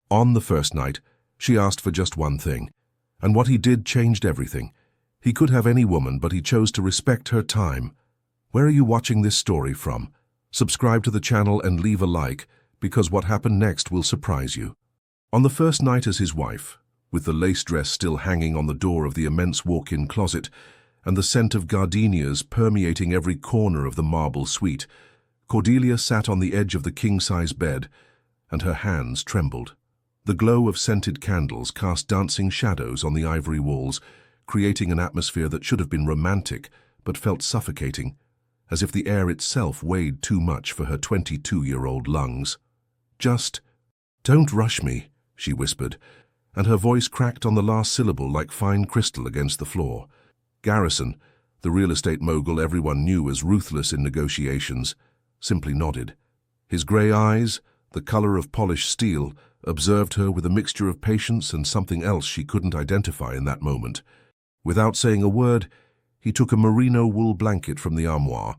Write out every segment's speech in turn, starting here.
On the first night, she asked for just one thing, and what he did changed everything. He could have any woman, but he chose to respect her time. Where are you watching this story from? Subscribe to the channel and leave a like, because what happened next will surprise you. On the first night as his wife, with the lace dress still hanging on the door of the immense walk-in closet and the scent of gardenias permeating every corner of the marble suite, Cordelia sat on the edge of the king-size bed, and her hands trembled. The glow of scented candles cast dancing shadows on the ivory walls, creating an atmosphere that should have been romantic but felt suffocating, as if the air itself weighed too much for her 22-year-old lungs. "Just don't rush me," she whispered, and her voice cracked on the last syllable like fine crystal against the floor. Garrison, the real estate mogul everyone knew as ruthless in negotiations, simply nodded. His grey eyes, the color of polished steel, observed her with a mixture of patience and something else she couldn't identify in that moment. Without saying a word, he took a merino wool blanket from the armoire,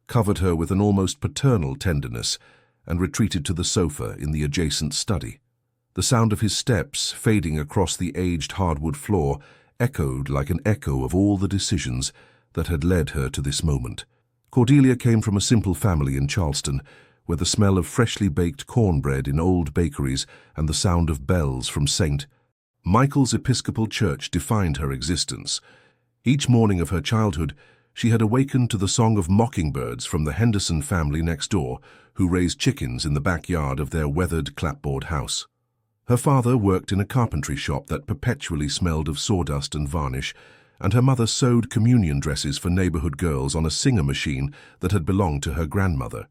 covered her with an almost paternal tenderness, and retreated to the sofa in the adjacent study. The sound of his steps fading across the aged hardwood floor echoed like an echo of all the decisions that had led her to this moment. Cordelia came from a simple family in Charleston, where the smell of freshly baked cornbread in old bakeries and the sound of bells from St. Michael's Episcopal Church defined her existence. Each morning of her childhood, she had awakened to the song of mockingbirds from the Henderson family next door, who raised chickens in the backyard of their weathered clapboard house. Her father worked in a carpentry shop that perpetually smelled of sawdust and varnish, and her mother sewed communion dresses for neighborhood girls on a Singer machine that had belonged to her grandmother.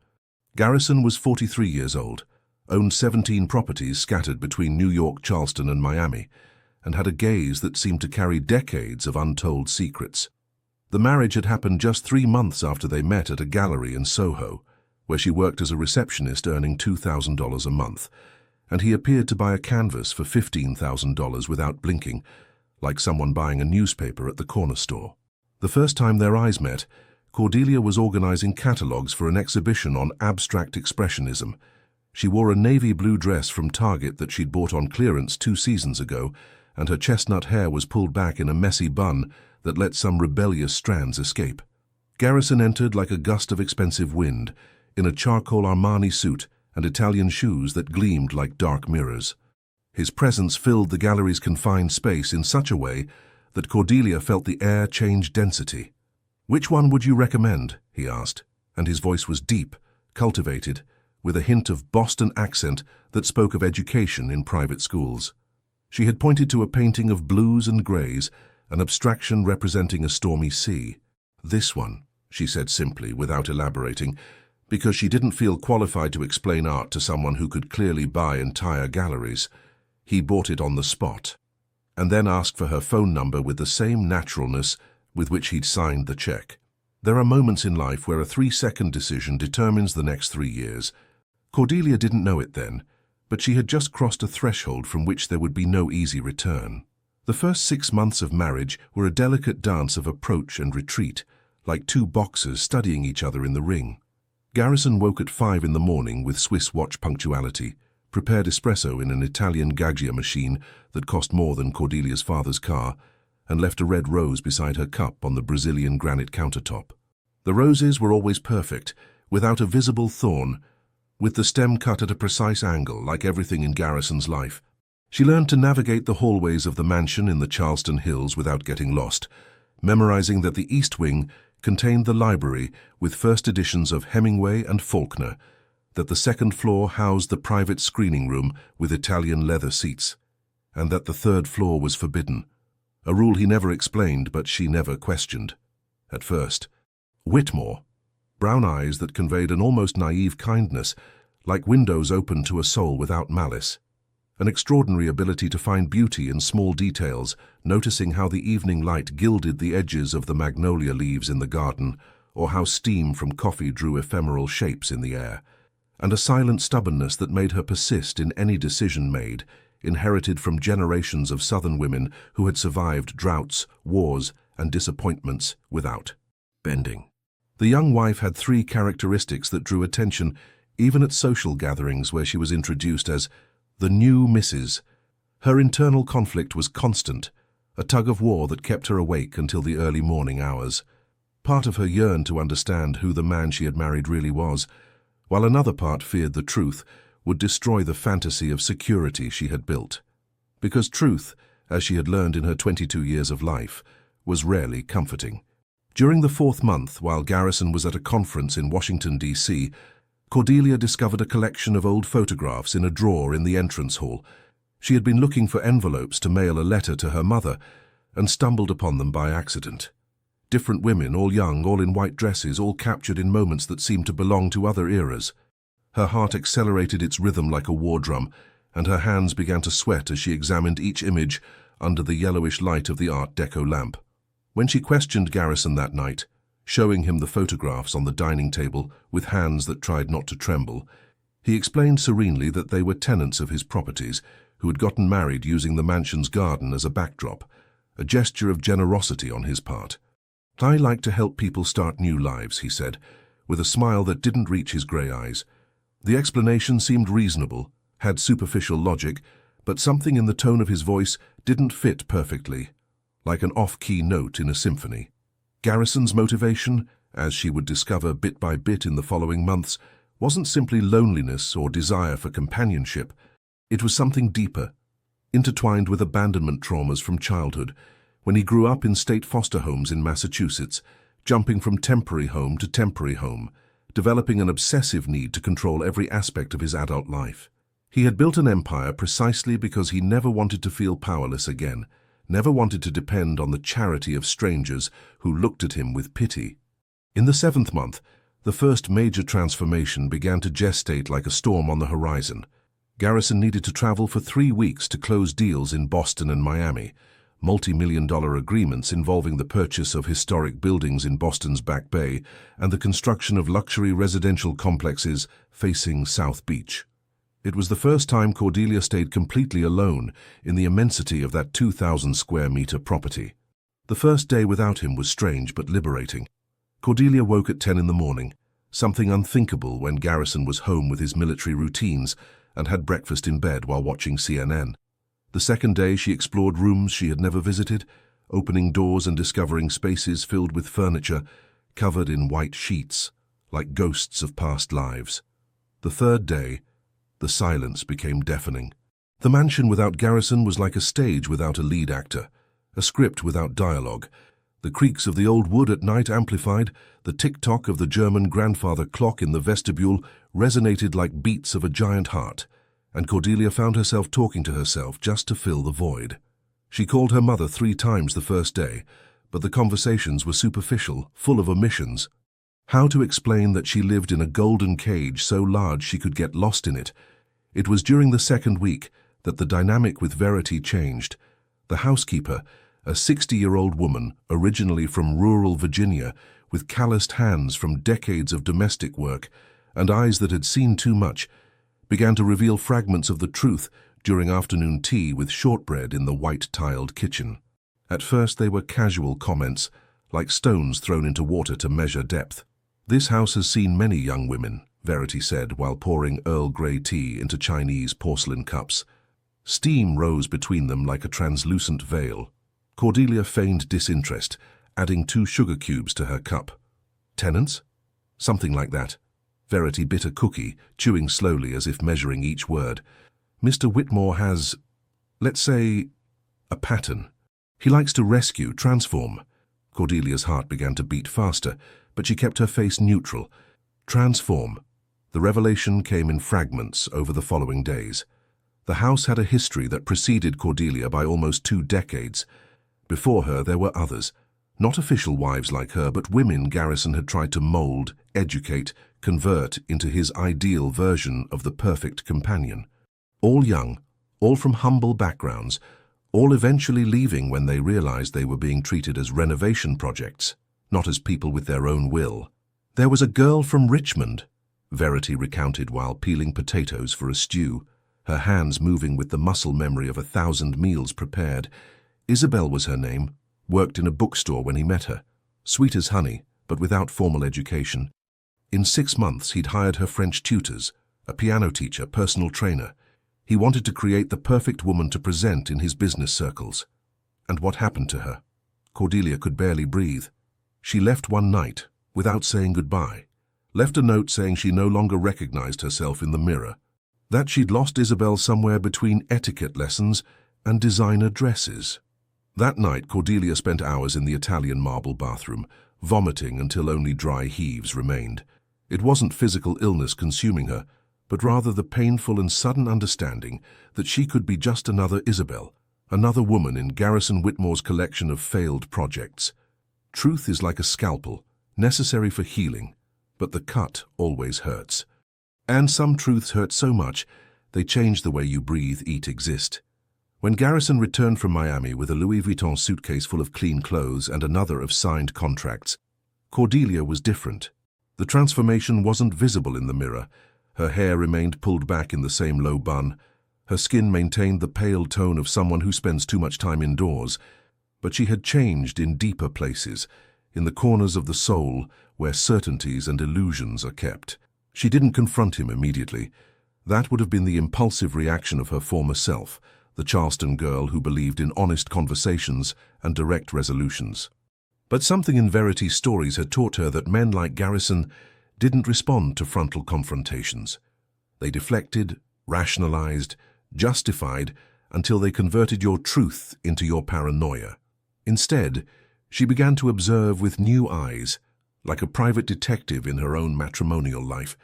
Garrison was 43 years old, owned 17 properties scattered between New York, Charleston, and Miami, and had a gaze that seemed to carry decades of untold secrets. The marriage had happened just 3 months after they met at a gallery in Soho, where she worked as a receptionist earning $2,000 a month, and he appeared to buy a canvas for $15,000 without blinking, like someone buying a newspaper at the corner store. The first time their eyes met, Cordelia was organizing catalogs for an exhibition on abstract expressionism. She wore a navy blue dress from Target that she'd bought on clearance 2 seasons ago, and her chestnut hair was pulled back in a messy bun that let some rebellious strands escape. Garrison entered like a gust of expensive wind, in a charcoal Armani suit and Italian shoes that gleamed like dark mirrors. His presence filled the gallery's confined space in such a way that Cordelia felt the air change density. "Which one would you recommend?" he asked, and his voice was deep, cultivated, with a hint of Boston accent that spoke of education in private schools. She had pointed to a painting of blues and grays, an abstraction representing a stormy sea. "This one," she said simply, without elaborating, because she didn't feel qualified to explain art to someone who could clearly buy entire galleries. He bought it on the spot, and then asked for her phone number with the same naturalness with which he'd signed the check. There are moments in life where a 3-second decision determines the next 3 years. Cordelia didn't know it then, but she had just crossed a threshold from which there would be no easy return. The first 6 months of marriage were a delicate dance of approach and retreat, like 2 boxers studying each other in the ring. Garrison woke at 5 in the morning with Swiss watch punctuality, prepared espresso in an Italian Gaggia machine that cost more than Cordelia's father's car, and left a red rose beside her cup on the Brazilian granite countertop. The roses were always perfect, without a visible thorn, with the stem cut at a precise angle, like everything in Garrison's life. She learned to navigate the hallways of the mansion in the Charleston Hills without getting lost, memorizing that the East Wing contained the library with first editions of Hemingway and Faulkner, that the second floor housed the private screening room with Italian leather seats, and that the 3rd floor was forbidden, a rule he never explained but she never questioned. At first, Whitmore, brown eyes that conveyed an almost naive kindness, like windows open to a soul without malice. An extraordinary ability to find beauty in small details, noticing how the evening light gilded the edges of the magnolia leaves in the garden, or how steam from coffee drew ephemeral shapes in the air. And a silent stubbornness that made her persist in any decision made, inherited from generations of Southern women who had survived droughts, wars, and disappointments without bending. The young wife had 3 characteristics that drew attention, even at social gatherings where she was introduced as The new Mrs. Her internal conflict was constant, a tug-of-war that kept her awake until the early morning hours. Part of her yearned to understand who the man she had married really was, while another part feared the truth would destroy the fantasy of security she had built. Because truth, as she had learned in her 22 years of life, was rarely comforting. During the 4th month, while Garrison was at a conference in Washington, D.C., Cordelia discovered a collection of old photographs in a drawer in the entrance hall. She had been looking for envelopes to mail a letter to her mother and stumbled upon them by accident. Different women, all young, all in white dresses, all captured in moments that seemed to belong to other eras. Her heart accelerated its rhythm like a war drum, and her hands began to sweat as she examined each image under the yellowish light of the Art Deco lamp. When she questioned Garrison that night, showing him the photographs on the dining table with hands that tried not to tremble, he explained serenely that they were tenants of his properties who had gotten married using the mansion's garden as a backdrop, a gesture of generosity on his part. "I like to help people start new lives," he said, with a smile that didn't reach his grey eyes. The explanation seemed reasonable, had superficial logic, but something in the tone of his voice didn't fit perfectly, like an off-key note in a symphony. Garrison's motivation, as she would discover bit by bit in the following months, wasn't simply loneliness or desire for companionship. It was something deeper, intertwined with abandonment traumas from childhood, when he grew up in state foster homes in Massachusetts, jumping from temporary home to temporary home, developing an obsessive need to control every aspect of his adult life. He had built an empire precisely because he never wanted to feel powerless again, never wanted to depend on the charity of strangers who looked at him with pity. In the 7th month, the first major transformation began to gestate like a storm on the horizon. Garrison needed to travel for 3 weeks to close deals in Boston and Miami, multi-million-dollar agreements involving the purchase of historic buildings in Boston's Back Bay and the construction of luxury residential complexes facing South Beach. It was the first time Cordelia stayed completely alone in the immensity of that 2,000-square-meter property. The first day without him was strange but liberating. Cordelia woke at 10 in the morning, something unthinkable when Garrison was home with his military routines and had breakfast in bed while watching CNN. The second day she explored rooms she had never visited, opening doors and discovering spaces filled with furniture covered in white sheets, like ghosts of past lives. The third day, the silence became deafening. The mansion without Garrison was like a stage without a lead actor, a script without dialogue. The creaks of the old wood at night amplified, the tick-tock of the German grandfather clock in the vestibule resonated like beats of a giant heart, and Cordelia found herself talking to herself just to fill the void. She called her mother 3 times the first day, but the conversations were superficial, full of omissions. How to explain that she lived in a golden cage so large she could get lost in it? It was during the 2nd week that the dynamic with Verity changed. The housekeeper, a 60-year-old woman originally from rural Virginia, with calloused hands from decades of domestic work and eyes that had seen too much, began to reveal fragments of the truth during afternoon tea with shortbread in the white-tiled kitchen. At first they were casual comments, like stones thrown into water to measure depth. "This house has seen many young women," Verity said while pouring Earl Grey tea into Chinese porcelain cups. Steam rose between them like a translucent veil. Cordelia feigned disinterest, adding 2 sugar cubes to her cup. "Tenants?" "Something like that." Verity bit a cookie, chewing slowly as if measuring each word. "Mr. Whitmore has, let's say, a pattern. He likes to rescue, transform." Cordelia's heart began to beat faster, but she kept her face neutral. Transform. The revelation came in fragments over the following days. The house had a history that preceded Cordelia by almost 2 decades. Before her there were others, not official wives like her, but women Garrison had tried to mold, educate, convert into his ideal version of the perfect companion. All young, all from humble backgrounds, all eventually leaving when they realized they were being treated as renovation projects, not as people with their own will. "There was a girl from Richmond," Verity recounted while peeling potatoes for a stew, her hands moving with the muscle memory of 1,000 meals prepared. Isabel was her name, worked in a bookstore when he met her. Sweet as honey, but without formal education. In 6 months he'd hired her French tutors, a piano teacher, personal trainer. He wanted to create the perfect woman to present in his business circles. And what happened to her? Cordelia could barely breathe. She left one night, without saying goodbye. Left a note saying she no longer recognized herself in the mirror. That she'd lost Isabel somewhere between etiquette lessons and designer dresses. That night, Cordelia spent hours in the Italian marble bathroom, vomiting until only dry heaves remained. It wasn't physical illness consuming her, but rather the painful and sudden understanding that she could be just another Isabel, another woman in Garrison Whitmore's collection of failed projects. Truth is like a scalpel, necessary for healing, but the cut always hurts. And some truths hurt so much, they change the way you breathe, eat, exist. When Garrison returned from Miami with a Louis Vuitton suitcase full of clean clothes and another of signed contracts, Cordelia was different. The transformation wasn't visible in the mirror. Her hair remained pulled back in the same low bun. Her skin maintained the pale tone of someone who spends too much time indoors. But she had changed in deeper places, in the corners of the soul where certainties and illusions are kept. She didn't confront him immediately. That would have been the impulsive reaction of her former self, the Charleston girl who believed in honest conversations and direct resolutions. But something in Verity's stories had taught her that men like Garrison didn't respond to frontal confrontations. They deflected, rationalized, justified, until they converted your truth into your paranoia. Instead, she began to observe with new eyes, like a private detective in her own matrimonial life.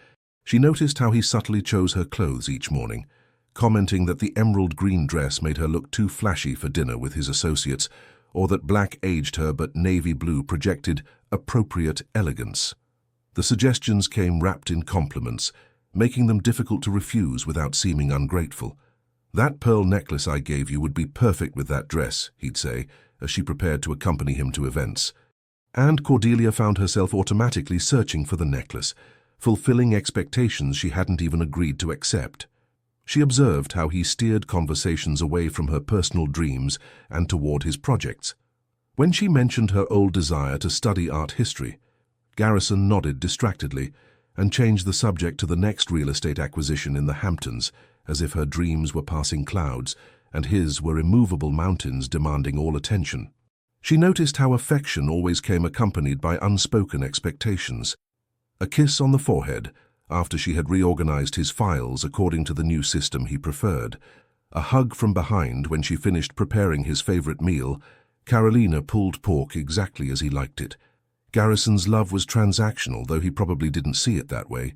She noticed how he subtly chose her clothes each morning, commenting that the emerald green dress made her look too flashy for dinner with his associates, or that black aged her but navy blue projected appropriate elegance. The suggestions came wrapped in compliments, making them difficult to refuse without seeming ungrateful. "That pearl necklace I gave you would be perfect with that dress," he'd say, as she prepared to accompany him to events. And Cordelia found herself automatically searching for the necklace, fulfilling expectations she hadn't even agreed to accept. She observed how he steered conversations away from her personal dreams and toward his projects. When she mentioned her old desire to study art history, Garrison nodded distractedly and changed the subject to the next real estate acquisition in the Hamptons, as if her dreams were passing clouds and his were immovable mountains demanding all attention. She noticed how affection always came accompanied by unspoken expectations. A kiss on the forehead after she had reorganized his files according to the new system he preferred. A hug from behind when she finished preparing his favorite meal. Carolina pulled pork exactly as he liked it. Garrison's love was transactional, though he probably didn't see it that way.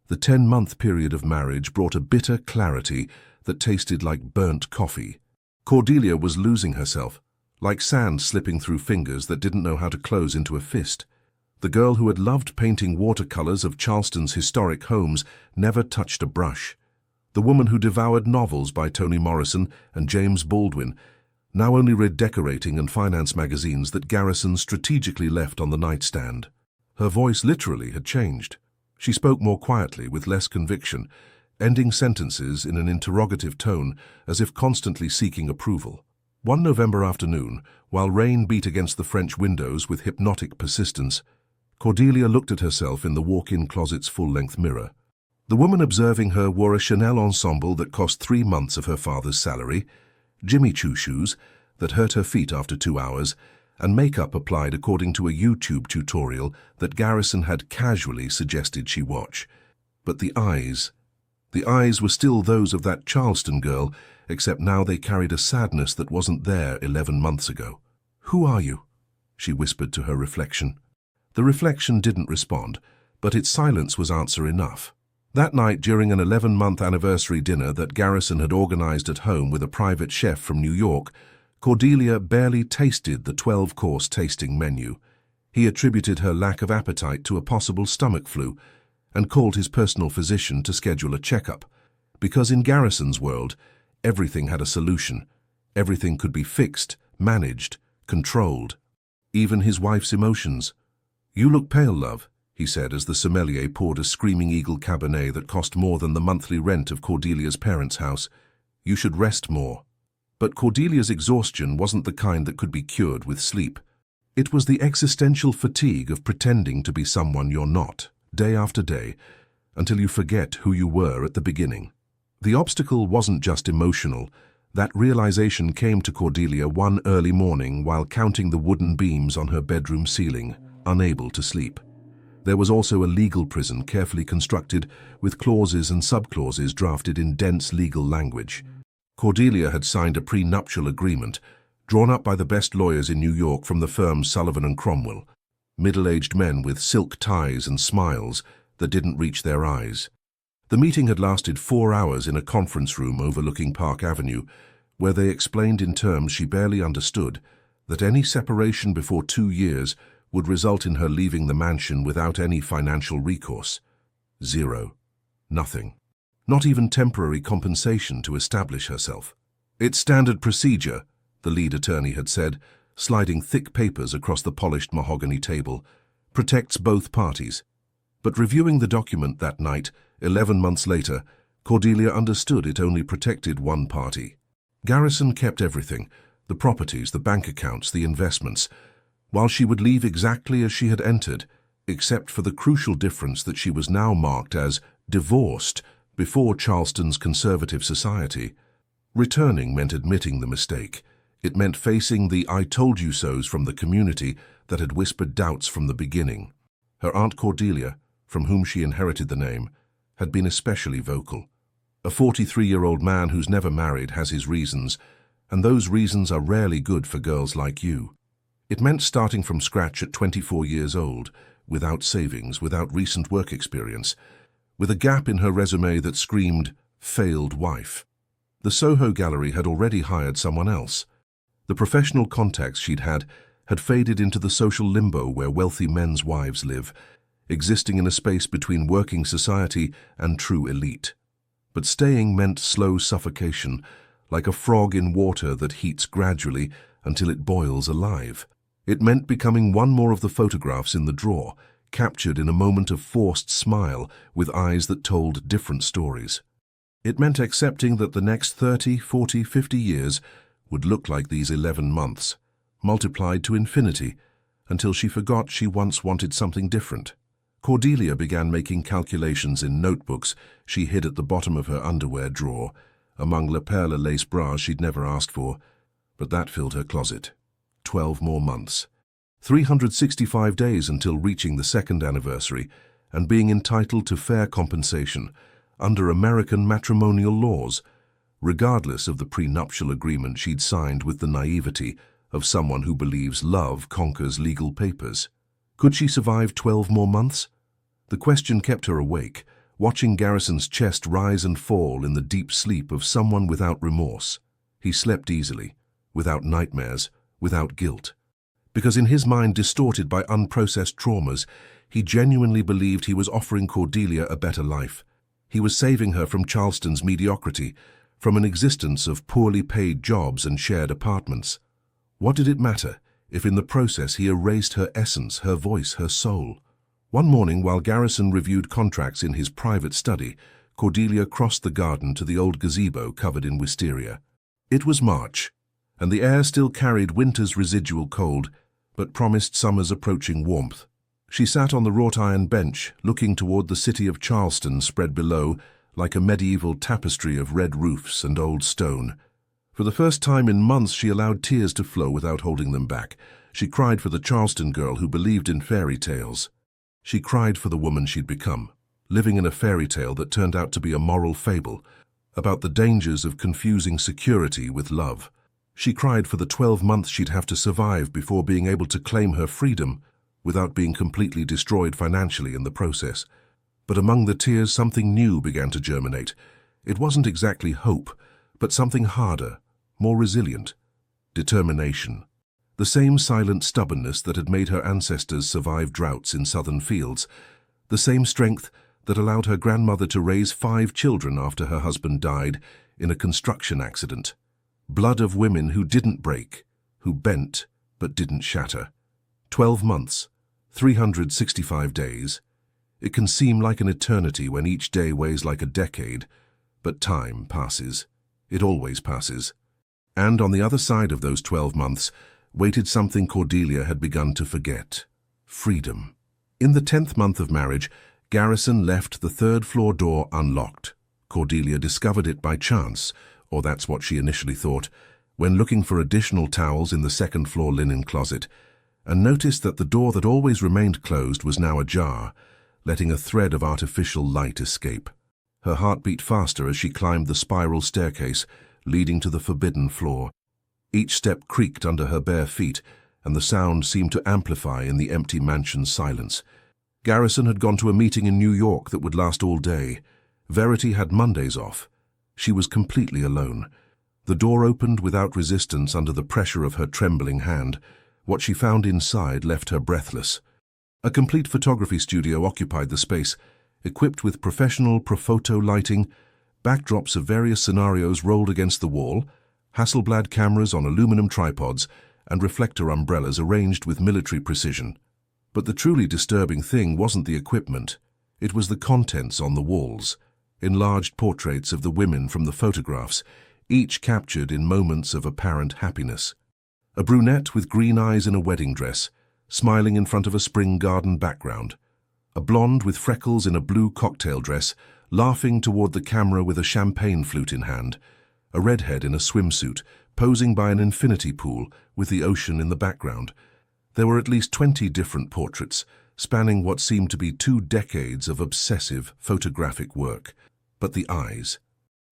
The 10-month period of marriage brought a bitter clarity that tasted like burnt coffee. Cordelia was losing herself, like sand slipping through fingers that didn't know how to close into a fist. The girl who had loved painting watercolors of Charleston's historic homes never touched a brush. The woman who devoured novels by Toni Morrison and James Baldwin now only read decorating and finance magazines that Garrison strategically left on the nightstand. Her voice literally had changed. She spoke more quietly, with less conviction, ending sentences in an interrogative tone as if constantly seeking approval. One November afternoon, while rain beat against the French windows with hypnotic persistence, Cordelia looked at herself in the walk-in closet's full-length mirror. The woman observing her wore a Chanel ensemble that cost 3 months of her father's salary, Jimmy Choo shoes that hurt her feet after 2 hours, and makeup applied according to a YouTube tutorial that Garrison had casually suggested she watch. But the eyes were still those of that Charleston girl, except now they carried a sadness that wasn't there 11 months ago. "Who are you?" she whispered to her reflection. The reflection didn't respond, but its silence was answer enough. That night, during an 11-month anniversary dinner that Garrison had organized at home with a private chef from New York, Cordelia barely tasted the 12-course tasting menu. He attributed her lack of appetite to a possible stomach flu and called his personal physician to schedule a checkup. Because in Garrison's world, everything had a solution. Everything could be fixed, managed, controlled. Even his wife's emotions. "You look pale, love," he said as the sommelier poured a Screaming Eagle Cabernet that cost more than the monthly rent of Cordelia's parents' house. "You should rest more." But Cordelia's exhaustion wasn't the kind that could be cured with sleep. It was the existential fatigue of pretending to be someone you're not, day after day, until you forget who you were at the beginning. The obstacle wasn't just emotional. That realization came to Cordelia one early morning while counting the wooden beams on her bedroom ceiling, unable to sleep. There was also a legal prison carefully constructed with clauses and subclauses drafted in dense legal language. Cordelia had signed a prenuptial agreement, drawn up by the best lawyers in New York from the firm Sullivan and Cromwell, middle-aged men with silk ties and smiles that didn't reach their eyes. The meeting had lasted 4 hours in a conference room overlooking Park Avenue, where they explained in terms she barely understood that any separation before 2 years would result in her leaving the mansion without any financial recourse. Zero. Nothing. Not even temporary compensation to establish herself. It's standard procedure, the lead attorney had said, sliding thick papers across the polished mahogany table. Protects both parties. But reviewing the document that night, 11 months later, Cordelia understood it only protected one party. Garrison kept everything, the properties, the bank accounts, the investments, while she would leave exactly as she had entered, except for the crucial difference that she was now marked as divorced before Charleston's conservative society. Returning meant admitting the mistake. It meant facing the "I told you so's" from the community that had whispered doubts from the beginning. Her Aunt Cordelia, from whom she inherited the name, had been especially vocal. A 43-year-old man who's never married has his reasons, and those reasons are rarely good for girls like you. It meant starting from scratch at 24 years old, without savings, without recent work experience, with a gap in her resume that screamed, "failed wife." The Soho Gallery had already hired someone else. The professional contacts she'd had faded into the social limbo where wealthy men's wives live, existing in a space between working society and true elite. But staying meant slow suffocation, like a frog in water that heats gradually until it boils alive. It meant becoming one more of the photographs in the drawer, captured in a moment of forced smile with eyes that told different stories. It meant accepting that the next 30, 40, 50 years would look like these 11 months, multiplied to infinity, until she forgot she once wanted something different. Cordelia began making calculations in notebooks she hid at the bottom of her underwear drawer, among La Perle lace bras she'd never asked for, but that filled her closet. 12 more months. 365 days until reaching the second anniversary and being entitled to fair compensation under American matrimonial laws, regardless of the prenuptial agreement she'd signed with the naivety of someone who believes love conquers legal papers. Could she survive 12 more months? The question kept her awake, watching Garrison's chest rise and fall in the deep sleep of someone without remorse. He slept easily, without nightmares, without guilt. Because in his mind distorted by unprocessed traumas, he genuinely believed he was offering Cordelia a better life. He was saving her from Charleston's mediocrity, from an existence of poorly paid jobs and shared apartments. What did it matter if in the process he erased her essence, her voice, her soul? One morning, while Garrison reviewed contracts in his private study, Cordelia crossed the garden to the old gazebo covered in wisteria. It was March, and the air still carried winter's residual cold, but promised summer's approaching warmth. She sat on the wrought-iron bench, looking toward the city of Charleston spread below, like a medieval tapestry of red roofs and old stone. For the first time in months, she allowed tears to flow without holding them back. She cried for the Charleston girl who believed in fairy tales. She cried for the woman she'd become, living in a fairy tale that turned out to be a moral fable, about the dangers of confusing security with love. She cried for the 12 months she'd have to survive before being able to claim her freedom without being completely destroyed financially in the process. But among the tears, something new began to germinate. It wasn't exactly hope, but something harder, more resilient. Determination. The same silent stubbornness that had made her ancestors survive droughts in southern fields. The same strength that allowed her grandmother to raise 5 children after her husband died in a construction accident. Blood of women who didn't break, who bent but didn't shatter. 12 months, 365 days. It can seem like an eternity when each day weighs like a decade, but time passes. It always passes. And on the other side of those 12 months waited something Cordelia had begun to forget: freedom. In the 10th month of marriage, Garrison left the third-floor door unlocked. Cordelia discovered it by chance, or that's what she initially thought, when looking for additional towels in the second-floor linen closet, and noticed that the door that always remained closed was now ajar, letting a thread of artificial light escape. Her heart beat faster as she climbed the spiral staircase leading to the forbidden floor. Each step creaked under her bare feet, and the sound seemed to amplify in the empty mansion's silence. Garrison had gone to a meeting in New York that would last all day. Verity had Mondays off. She was completely alone. The door opened without resistance under the pressure of her trembling hand. What she found inside left her breathless. A complete photography studio occupied the space, equipped with professional Profoto lighting, backdrops of various scenarios rolled against the wall, Hasselblad cameras on aluminum tripods, and reflector umbrellas arranged with military precision. But the truly disturbing thing wasn't the equipment. It was the contents on the walls. Enlarged portraits of the women from the photographs, each captured in moments of apparent happiness. A brunette with green eyes in a wedding dress, smiling in front of a spring garden background. A blonde with freckles in a blue cocktail dress, laughing toward the camera with a champagne flute in hand. A redhead in a swimsuit, posing by an infinity pool with the ocean in the background. There were at least 20 different portraits, spanning what seemed to be 2 decades of obsessive photographic work. But the eyes.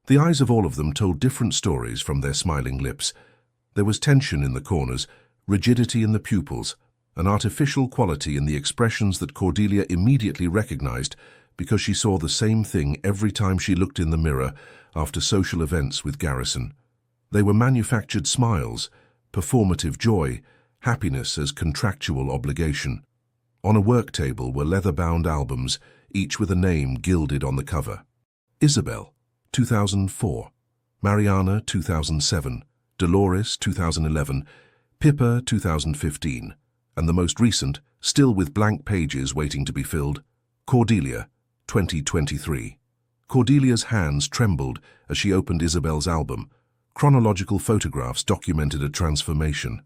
The eyes of all of them told different stories from their smiling lips. There was tension in the corners, rigidity in the pupils, an artificial quality in the expressions that Cordelia immediately recognized because she saw the same thing every time she looked in the mirror after social events with Garrison. They were manufactured smiles, performative joy, happiness as contractual obligation. On a work table were leather-bound albums, each with a name gilded on the cover. Isabel, 2004. Mariana, 2007. Dolores, 2011. Pippa, 2015. And the most recent, still with blank pages waiting to be filled, Cordelia, 2023. Cordelia's hands trembled as she opened Isabel's album. Chronological photographs documented a transformation.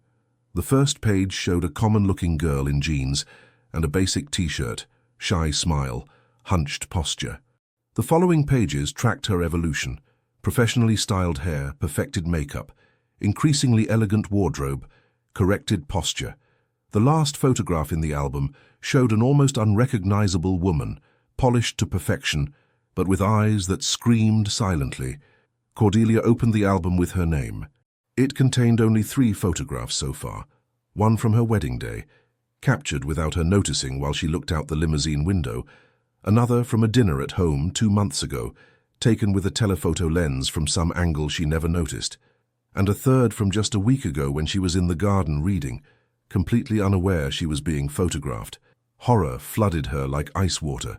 The first page showed a common-looking girl in jeans and a basic t-shirt, shy smile, hunched posture. The following pages tracked her evolution: professionally styled hair, perfected makeup, increasingly elegant wardrobe, corrected posture. The last photograph in the album showed an almost unrecognizable woman, polished to perfection, but with eyes that screamed silently. Cordelia opened the album with her name. It contained only 3 photographs so far, one from her wedding day, captured without her noticing while she looked out the limousine window, another from a dinner at home 2 months ago, taken with a telephoto lens from some angle she never noticed, and a third from just a week ago when she was in the garden reading, completely unaware she was being photographed. Horror flooded her like ice water.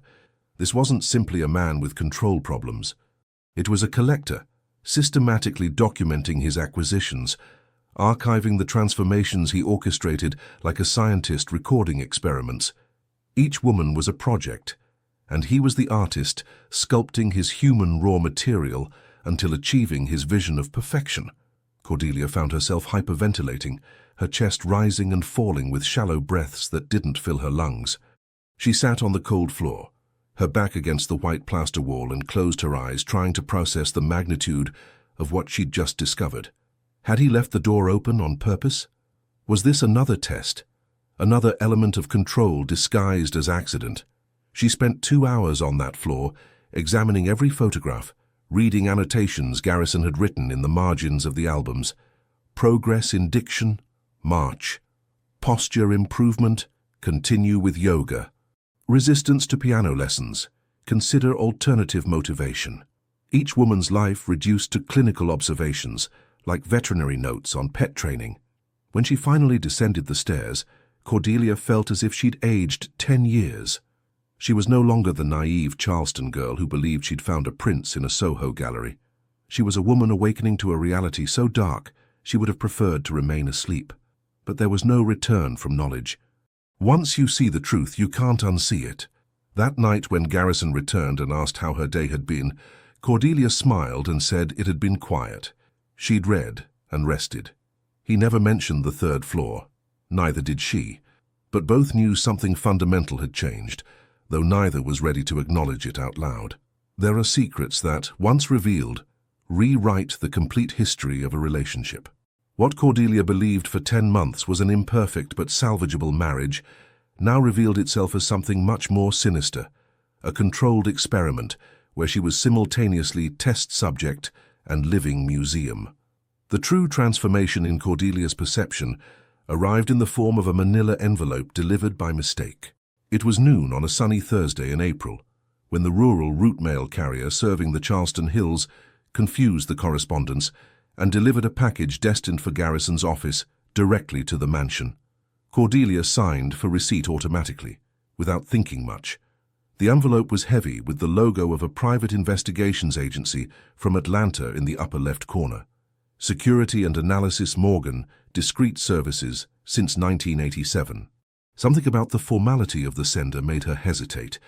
This wasn't simply a man with control problems. It was a collector, systematically documenting his acquisitions, archiving the transformations he orchestrated like a scientist recording experiments. Each woman was a project, and he was the artist sculpting his human raw material until achieving his vision of perfection. Cordelia found herself hyperventilating, her chest rising and falling with shallow breaths that didn't fill her lungs. She sat on the cold floor, her back against the white plaster wall, and closed her eyes, trying to process the magnitude of what she'd just discovered. Had he left the door open on purpose? Was this another test? Another element of control disguised as accident? She spent 2 hours on that floor, examining every photograph, reading annotations Garrison had written in the margins of the albums. Progress in diction, march. Posture improvement, continue with yoga. Resistance to piano lessons, consider alternative motivation. Each woman's life reduced to clinical observations, like veterinary notes on pet training. When she finally descended the stairs, Cordelia felt as if she'd aged 10 years. She was no longer the naive Charleston girl who believed she'd found a prince in a Soho gallery. She was a woman awakening to a reality so dark she would have preferred to remain asleep. But there was no return from knowledge. Once you see the truth, you can't unsee it. That night when Garrison returned and asked how her day had been, Cordelia smiled and said it had been quiet. She'd read and rested. He never mentioned the 3rd floor. Neither did she. But both knew something fundamental had changed, though neither was ready to acknowledge it out loud. There are secrets that, once revealed, rewrite the complete history of a relationship. What Cordelia believed for 10 months was an imperfect but salvageable marriage now revealed itself as something much more sinister, a controlled experiment where she was simultaneously test subject and living museum. The true transformation in Cordelia's perception arrived in the form of a manila envelope delivered by mistake. It was noon on a sunny Thursday in April, when the rural route mail carrier serving the Charleston Hills confused the correspondence and delivered a package destined for Garrison's office directly to the mansion. Cordelia signed for receipt automatically, without thinking much. The envelope was heavy with the logo of a private investigations agency from Atlanta in the upper left corner. Security and Analysis Morgan, Discreet Services, since 1987. Something about the formality of the sender made her hesitate.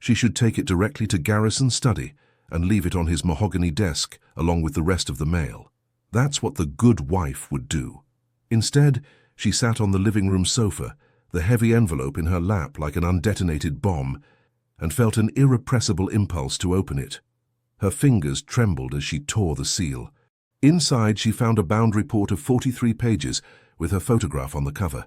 She should take it directly to Garrison's study and leave it on his mahogany desk along with the rest of the mail. That's what the good wife would do. Instead, she sat on the living room sofa, the heavy envelope in her lap like an undetonated bomb, and felt an irrepressible impulse to open it. Her fingers trembled as she tore the seal. Inside, she found a bound report of 43 pages with her photograph on the cover,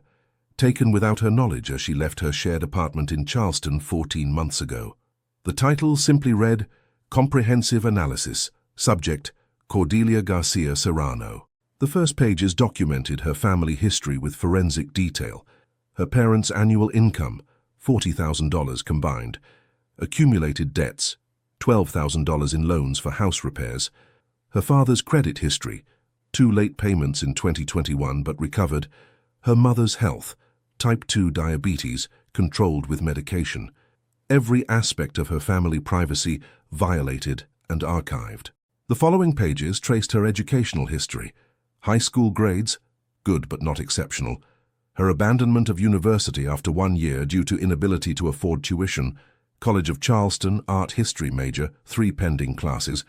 taken without her knowledge as she left her shared apartment in Charleston 14 months ago. The title simply read, Comprehensive Analysis, Subject, Cordelia Garcia Serrano. The first pages documented her family history with forensic detail, her parents' annual income, $40,000 combined, accumulated debts, $12,000 in loans for house repairs, her father's credit history, 2 late payments in 2021 but recovered, her mother's health, type 2 diabetes, controlled with medication, every aspect of her family privacy violated and archived. The following pages traced her educational history, high school grades, good but not exceptional, her abandonment of university after 1 year due to inability to afford tuition, College of Charleston art history major, 3 pending classes,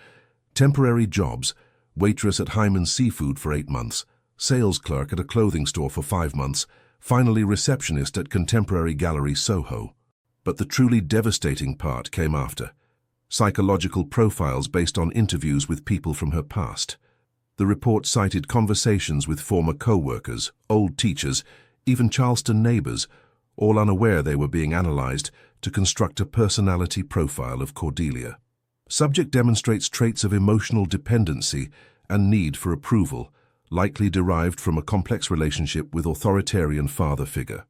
temporary jobs, waitress at Hyman's Seafood for 8 months, sales clerk at a clothing store for 5 months, finally receptionist at Contemporary Gallery Soho. But the truly devastating part came after. Psychological profiles based on interviews with people from her past. The report cited conversations with former co-workers, old teachers, even Charleston neighbors, all unaware they were being analyzed to construct a personality profile of Cordelia. Subject demonstrates traits of emotional dependency and need for approval, likely derived from a complex relationship with authoritarian father figure.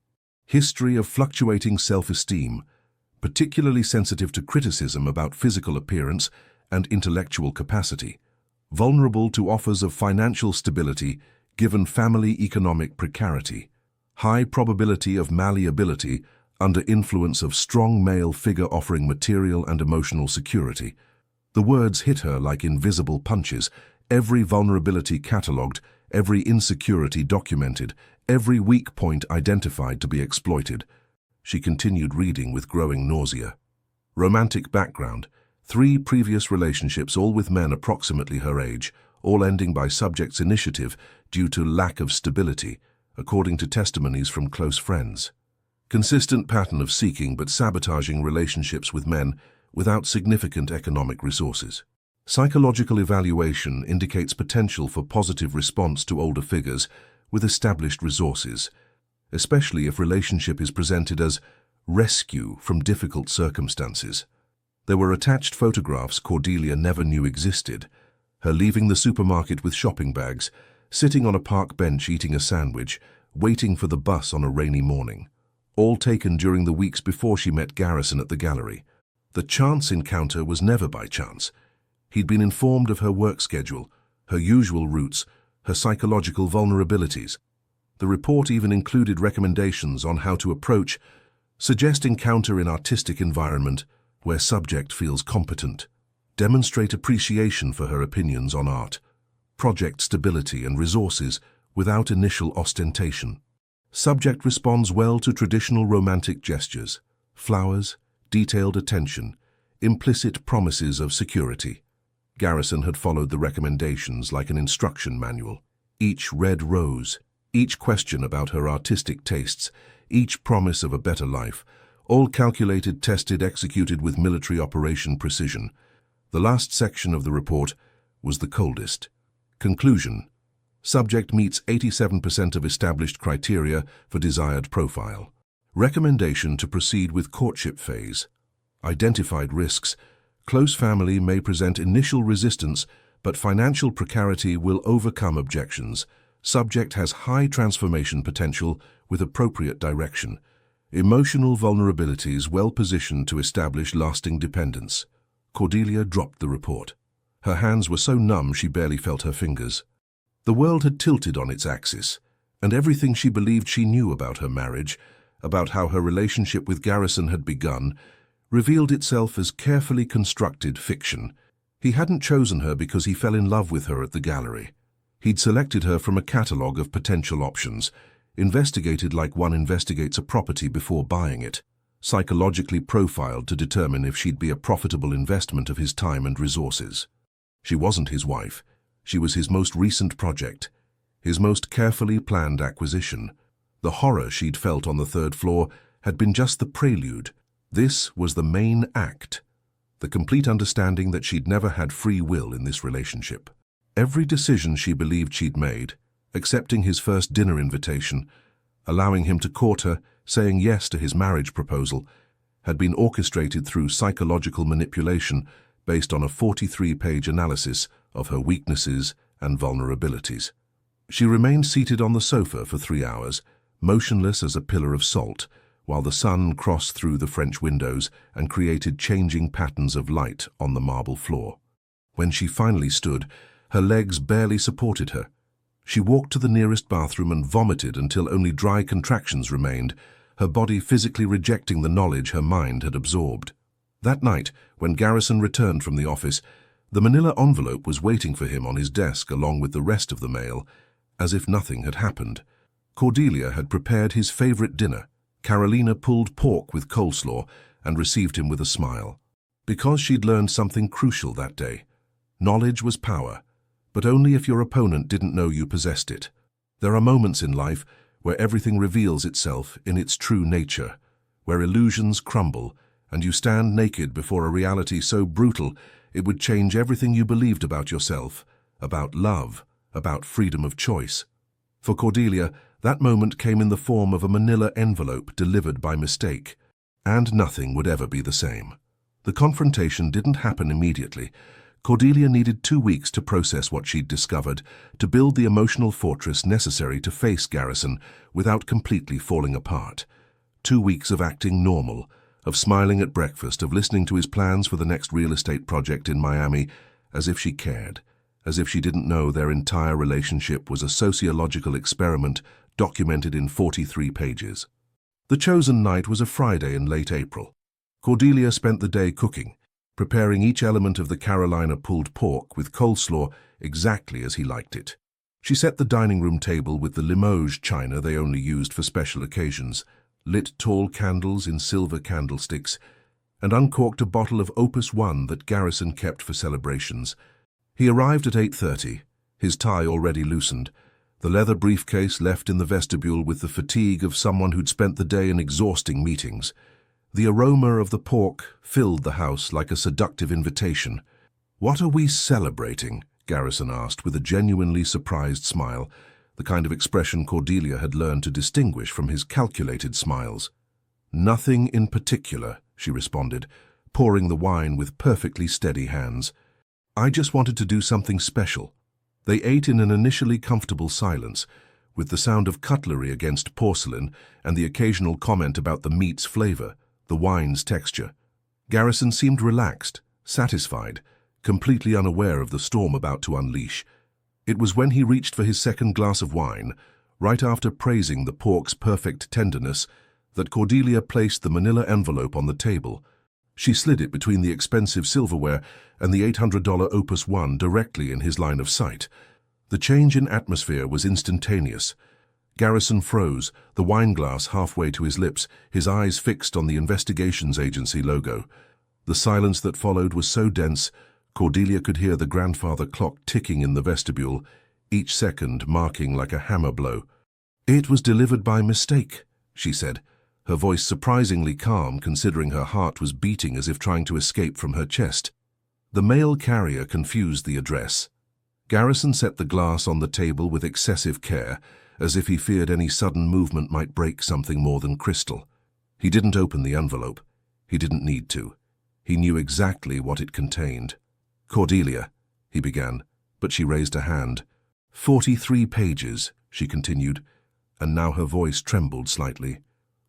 History of fluctuating self-esteem, particularly sensitive to criticism about physical appearance and intellectual capacity, vulnerable to offers of financial stability given family economic precarity, high probability of malleability under influence of strong male figure offering material and emotional security. The words hit her like invisible punches, every vulnerability catalogued, every insecurity documented, every weak point identified to be exploited. She continued reading with growing nausea. Romantic background, 3 previous relationships, all with men approximately her age, all ending by subject's initiative due to lack of stability, according to testimonies from close friends. Consistent pattern of seeking but sabotaging relationships with men without significant economic resources. Psychological evaluation indicates potential for positive response to older figures with established resources, especially if relationship is presented as rescue from difficult circumstances. There were attached photographs Cordelia never knew existed, her leaving the supermarket with shopping bags, sitting on a park bench eating a sandwich, waiting for the bus on a rainy morning, all taken during the weeks before she met Garrison at the gallery. The chance encounter was never by chance. He'd been informed of her work schedule, her usual routes, her psychological vulnerabilities. The report even included recommendations on how to approach, suggest encounter in artistic environment where subject feels competent, demonstrate appreciation for her opinions on art, project stability and resources without initial ostentation. Subject responds well to traditional romantic gestures, flowers, detailed attention, implicit promises of security. Garrison had followed the recommendations like an instruction manual. Each red rose, each question about her artistic tastes, each promise of a better life, all calculated, tested, executed with military operation precision. The last section of the report was the coldest. Conclusion: subject meets 87% of established criteria for desired profile. Recommendation to proceed with courtship phase. Identified risks: close family may present initial resistance, but financial precarity will overcome objections. Subject has high transformation potential with appropriate direction. Emotional vulnerabilities well positioned to establish lasting dependence. Cordelia dropped the report. Her hands were so numb she barely felt her fingers. The world had tilted on its axis, and everything she believed she knew about her marriage, about how her relationship with Garrison had begun, revealed itself as carefully constructed fiction. He hadn't chosen her because he fell in love with her at the gallery. He'd selected her from a catalogue of potential options, investigated like one investigates a property before buying it, psychologically profiled to determine if she'd be a profitable investment of his time and resources. She wasn't his wife. She was his most recent project, his most carefully planned acquisition. The horror she'd felt on the third floor had been just the prelude. This was the main act, the complete understanding that she'd never had free will in this relationship. Every decision she believed she'd made, accepting his first dinner invitation, allowing him to court her, saying yes to his marriage proposal, had been orchestrated through psychological manipulation based on a 43-page analysis of her weaknesses and vulnerabilities. She remained seated on the sofa for 3 hours, motionless as a pillar of salt, while the sun crossed through the French windows and created changing patterns of light on the marble floor. When she finally stood, her legs barely supported her. She walked to the nearest bathroom and vomited until only dry contractions remained, her body physically rejecting the knowledge her mind had absorbed. That night, when Garrison returned from the office, the manila envelope was waiting for him on his desk along with the rest of the mail, as if nothing had happened. Cordelia had prepared his favorite dinner, Carolina pulled pork with coleslaw, and received him with a smile. Because she'd learned something crucial that day. Knowledge was power, but only if your opponent didn't know you possessed it. There are moments in life where everything reveals itself in its true nature, where illusions crumble, and you stand naked before a reality so brutal it would change everything you believed about yourself, about love, about freedom of choice. For Cordelia, that moment came in the form of a manila envelope delivered by mistake, and nothing would ever be the same. The confrontation didn't happen immediately. Cordelia needed 2 weeks to process what she'd discovered, to build the emotional fortress necessary to face Garrison without completely falling apart. 2 weeks of acting normal, of smiling at breakfast, of listening to his plans for the next real estate project in Miami, as if she cared, as if she didn't know their entire relationship was a sociological experiment documented in 43 pages. The chosen night was a Friday in late April. Cordelia spent the day cooking, preparing each element of the Carolina pulled pork with coleslaw exactly as he liked it. She set the dining room table with the Limoges china they only used for special occasions, lit tall candles in silver candlesticks, and uncorked a bottle of Opus One that Garrison kept for celebrations. He arrived at 8:30, his tie already loosened, the leather briefcase left in the vestibule with the fatigue of someone who'd spent the day in exhausting meetings. The aroma of the pork filled the house like a seductive invitation. "What are we celebrating?" Garrison asked with a genuinely surprised smile, the kind of expression Cordelia had learned to distinguish from his calculated smiles. "Nothing in particular," she responded, pouring the wine with perfectly steady hands. "I just wanted to do something special." They ate in an initially comfortable silence, with the sound of cutlery against porcelain and the occasional comment about the meat's flavor, the wine's texture. Garrison seemed relaxed, satisfied, completely unaware of the storm about to unleash. It was when he reached for his second glass of wine, right after praising the pork's perfect tenderness, that Cordelia placed the manila envelope on the table. She slid it between the expensive silverware and the $800 Opus One directly in his line of sight. The change in atmosphere was instantaneous. Garrison froze, the wine glass halfway to his lips, his eyes fixed on the investigations agency logo. The silence that followed was so dense, Cordelia could hear the grandfather clock ticking in the vestibule, each second marking like a hammer blow. "It was delivered by mistake," she said, her voice surprisingly calm considering her heart was beating as if trying to escape from her chest. The mail carrier confused the address. Garrison set the glass on the table with excessive care, as if he feared any sudden movement might break something more than crystal. He didn't open the envelope. He didn't need to. He knew exactly what it contained. "Cordelia," he began, but she raised a hand. 43 pages, she continued, and now her voice trembled slightly.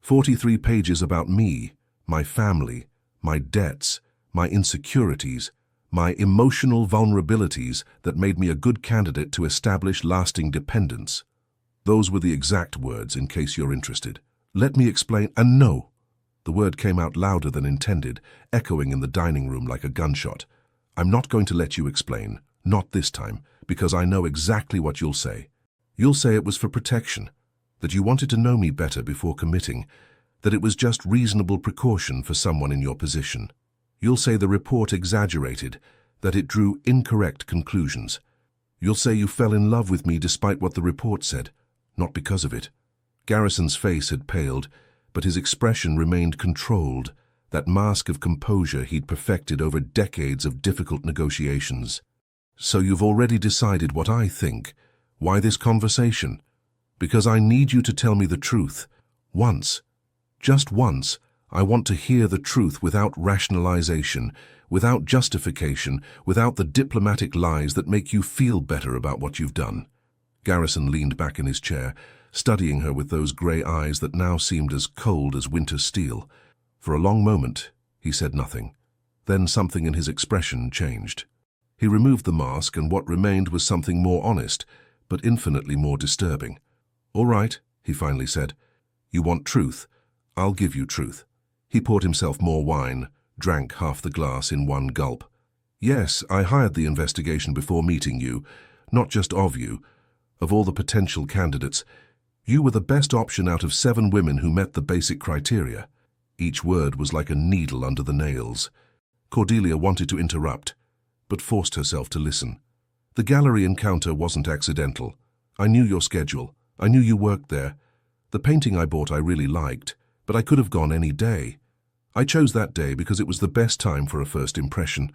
43 pages about me, my family, my debts, my insecurities, my emotional vulnerabilities that made me a good candidate to establish lasting dependence. Those were the exact words, in case you're interested. Let me explain, and no. The word came out louder than intended, echoing in the dining room like a gunshot. I'm not going to let you explain, not this time, because I know exactly what you'll say. You'll say it was for protection, that you wanted to know me better before committing, that it was just reasonable precaution for someone in your position. You'll say the report exaggerated, that it drew incorrect conclusions. You'll say you fell in love with me despite what the report said, not because of it. Garrison's face had paled, but his expression remained controlled, that mask of composure he'd perfected over decades of difficult negotiations. So you've already decided what I think. Why this conversation? Because I need you to tell me the truth. Once. Just once. I want to hear the truth without rationalization, without justification, without the diplomatic lies that make you feel better about what you've done. Garrison leaned back in his chair, studying her with those grey eyes that now seemed as cold as winter steel. For a long moment, he said nothing. Then something in his expression changed. He removed the mask, and what remained was something more honest, but infinitely more disturbing. "All right," he finally said. "You want truth? I'll give you truth." He poured himself more wine, drank half the glass in one gulp. "Yes, I hired the investigation before meeting you, not just of you. Of all the potential candidates, you were the best option out of 7 women who met the basic criteria." Each word was like a needle under the nails. Cordelia wanted to interrupt, but forced herself to listen. "The gallery encounter wasn't accidental. I knew your schedule. I knew you worked there. The painting I bought I really liked, but I could have gone any day. I chose that day because it was the best time for a first impression.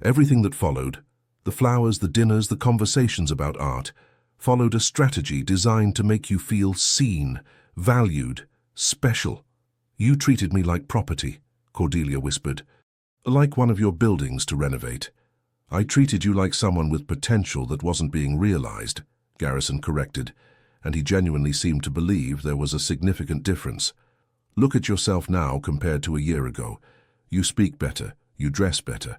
Everything that followed, the flowers, the dinners, the conversations about art, followed a strategy designed to make you feel seen, valued, special. You treated me like property," Cordelia whispered. "Like one of your buildings to renovate." "I treated you like someone with potential that wasn't being realized," Garrison corrected, and he genuinely seemed to believe there was a significant difference. "Look at yourself now compared to a year ago. You speak better, you dress better.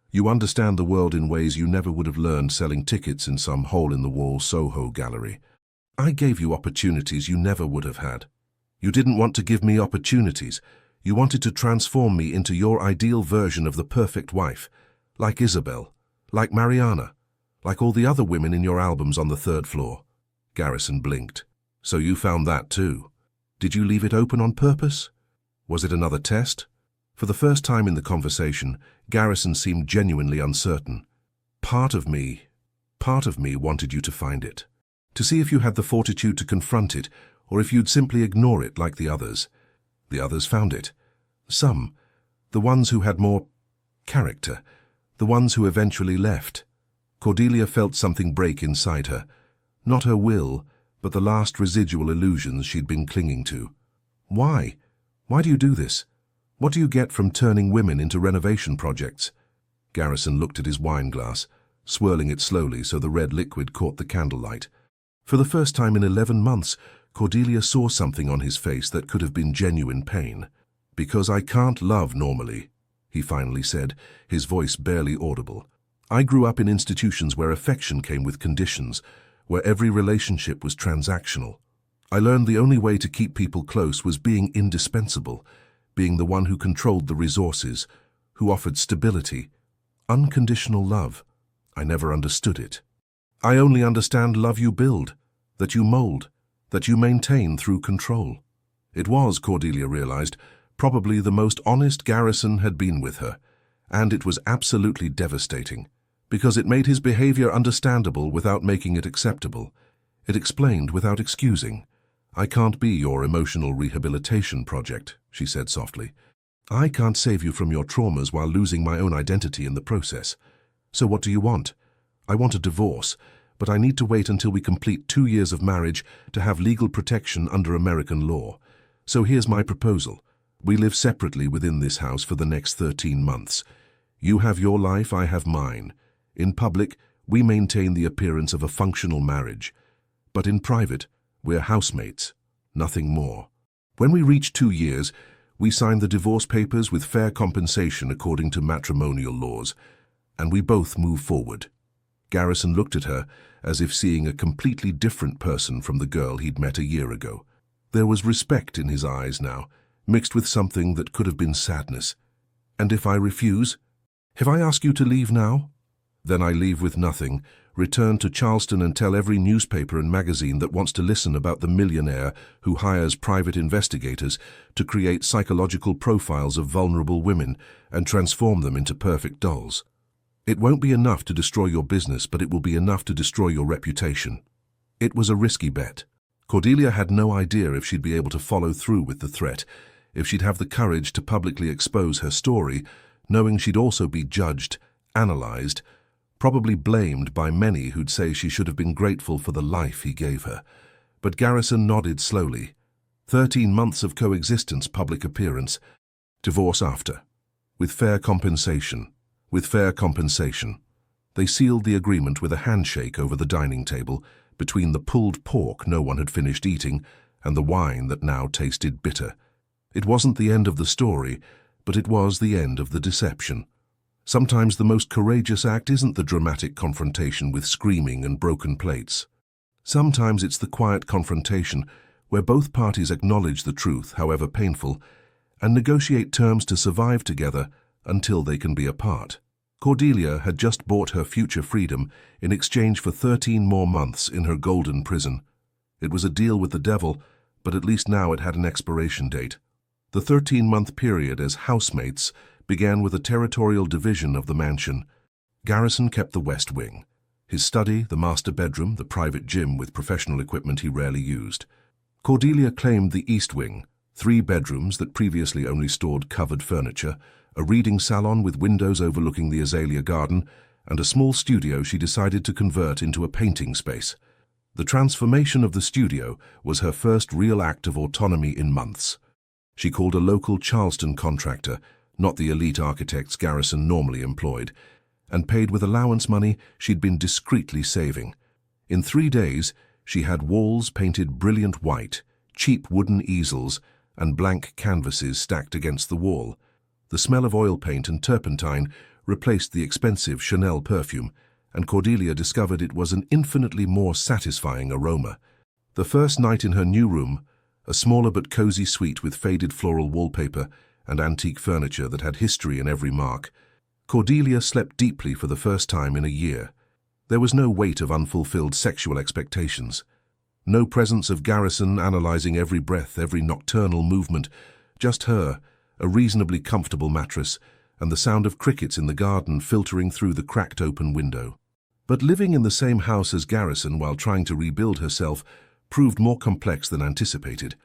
You understand the world in ways you never would have learned selling tickets in some hole-in-the-wall Soho gallery. I gave you opportunities you never would have had. You didn't want to give me opportunities. You wanted to transform me into your ideal version of the perfect wife, like Isabel, like Mariana, like all the other women in your albums on the 3rd floor. Garrison blinked. "So you found that too? Did you leave it open on purpose? Was it another test?" For the first time in the conversation, Garrison seemed genuinely uncertain. Part of me wanted you to find it. To see if you had the fortitude to confront it, or if you'd simply ignore it like the others. The others found it. Some. The ones who had more character. The ones who eventually left. Cordelia felt something break inside her. Not her will, but the last residual illusions she'd been clinging to. "Why? Why do you do this? What do you get from turning women into renovation projects?" Garrison looked at his wine glass, swirling it slowly so the red liquid caught the candlelight. For the first time in 11 months, Cordelia saw something on his face that could have been genuine pain. "Because I can't love normally," he finally said, his voice barely audible. "I grew up in institutions where affection came with conditions, where every relationship was transactional. I learned the only way to keep people close was being indispensable, being the one who controlled the resources, who offered stability, unconditional love. I never understood it. I only understand love you build, that you mold, that you maintain through control." It was, Cordelia realized, probably the most honest Garrison had been with her, and it was absolutely devastating, because it made his behavior understandable without making it acceptable. It explained without excusing. "I can't be your emotional rehabilitation project," she said softly. I can't save you from your traumas while losing my own identity in the process. So what do you want? I want a divorce, but I need to wait until we complete 2 years of marriage to have legal protection under American law. So here's my proposal. We live separately within this house for the next 13 months. You have your life, I have mine. In public, we maintain the appearance of a functional marriage. But in private, we're housemates, nothing more. When we reach 2 years, we sign the divorce papers with fair compensation according to matrimonial laws, and we both move forward. Garrison looked at her as if seeing a completely different person from the girl he'd met a year ago. There was respect in his eyes now, mixed with something that could have been sadness. And if I refuse? If I ask you to leave now? Then I leave with nothing, return to Charleston and tell every newspaper and magazine that wants to listen about the millionaire who hires private investigators to create psychological profiles of vulnerable women and transform them into perfect dolls. It won't be enough to destroy your business, but it will be enough to destroy your reputation. It was a risky bet. Cordelia had no idea if she'd be able to follow through with the threat, if she'd have the courage to publicly expose her story, knowing she'd also be judged, analyzed, probably blamed by many who'd say she should have been grateful for the life he gave her. But Garrison nodded slowly. 13 months of coexistence, public appearance, divorce after. With fair compensation. With fair compensation. They sealed the agreement with a handshake over the dining table, between the pulled pork no one had finished eating and the wine that now tasted bitter. It wasn't the end of the story, but it was the end of the deception. Sometimes the most courageous act isn't the dramatic confrontation with screaming and broken plates. Sometimes it's the quiet confrontation where both parties acknowledge the truth, however painful, and negotiate terms to survive together until they can be apart. Cordelia had just bought her future freedom in exchange for 13 more months in her golden prison. It was a deal with the devil, but at least now it had an expiration date. The 13-month period as housemates began with a territorial division of the mansion. Garrison kept the west wing. His study, the master bedroom, the private gym with professional equipment he rarely used. Cordelia claimed the east wing, 3 bedrooms that previously only stored covered furniture, a reading salon with windows overlooking the azalea garden, and a small studio she decided to convert into a painting space. The transformation of the studio was her first real act of autonomy in months. She called a local Charleston contractor, not the elite architects Garrison normally employed, and paid with allowance money she'd been discreetly saving. In 3 days, she had walls painted brilliant white, cheap wooden easels, and blank canvases stacked against the wall. The smell of oil paint and turpentine replaced the expensive Chanel perfume, and Cordelia discovered it was an infinitely more satisfying aroma. The first night in her new room, a smaller but cozy suite with faded floral wallpaper and antique furniture that had history in every mark, Cordelia slept deeply for the first time in a year. There was no weight of unfulfilled sexual expectations. No presence of Garrison analyzing every breath, every nocturnal movement. Just her, a reasonably comfortable mattress, and the sound of crickets in the garden filtering through the cracked open window. But living in the same house as Garrison while trying to rebuild herself proved more complex than anticipated.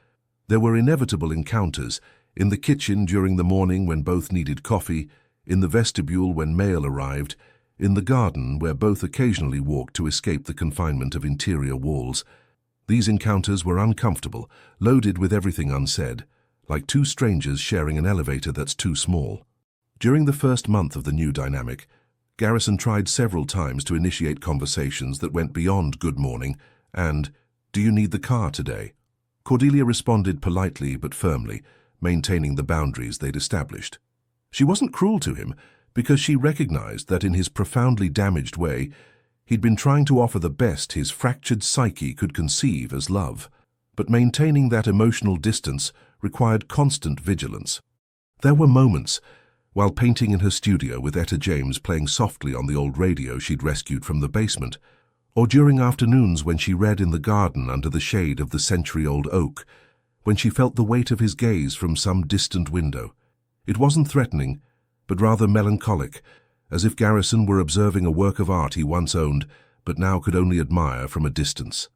There were inevitable encounters, in the kitchen during the morning when both needed coffee, in the vestibule when mail arrived, in the garden where both occasionally walked to escape the confinement of interior walls. These encounters were uncomfortable, loaded with everything unsaid, like 2 strangers sharing an elevator that's too small. During the first month of the new dynamic, Garrison tried several times to initiate conversations that went beyond good morning and, "Do you need the car today?" Cordelia responded politely but firmly, maintaining the boundaries they'd established. She wasn't cruel to him because she recognized that in his profoundly damaged way, he'd been trying to offer the best his fractured psyche could conceive as love. But maintaining that emotional distance required constant vigilance. There were moments, while painting in her studio with Etta James playing softly on the old radio she'd rescued from the basement, or during afternoons when she read in the garden under the shade of the century-old oak, when she felt the weight of his gaze from some distant window. It wasn't threatening, but rather melancholic, as if Garrison were observing a work of art he once owned, but now could only admire from a distance.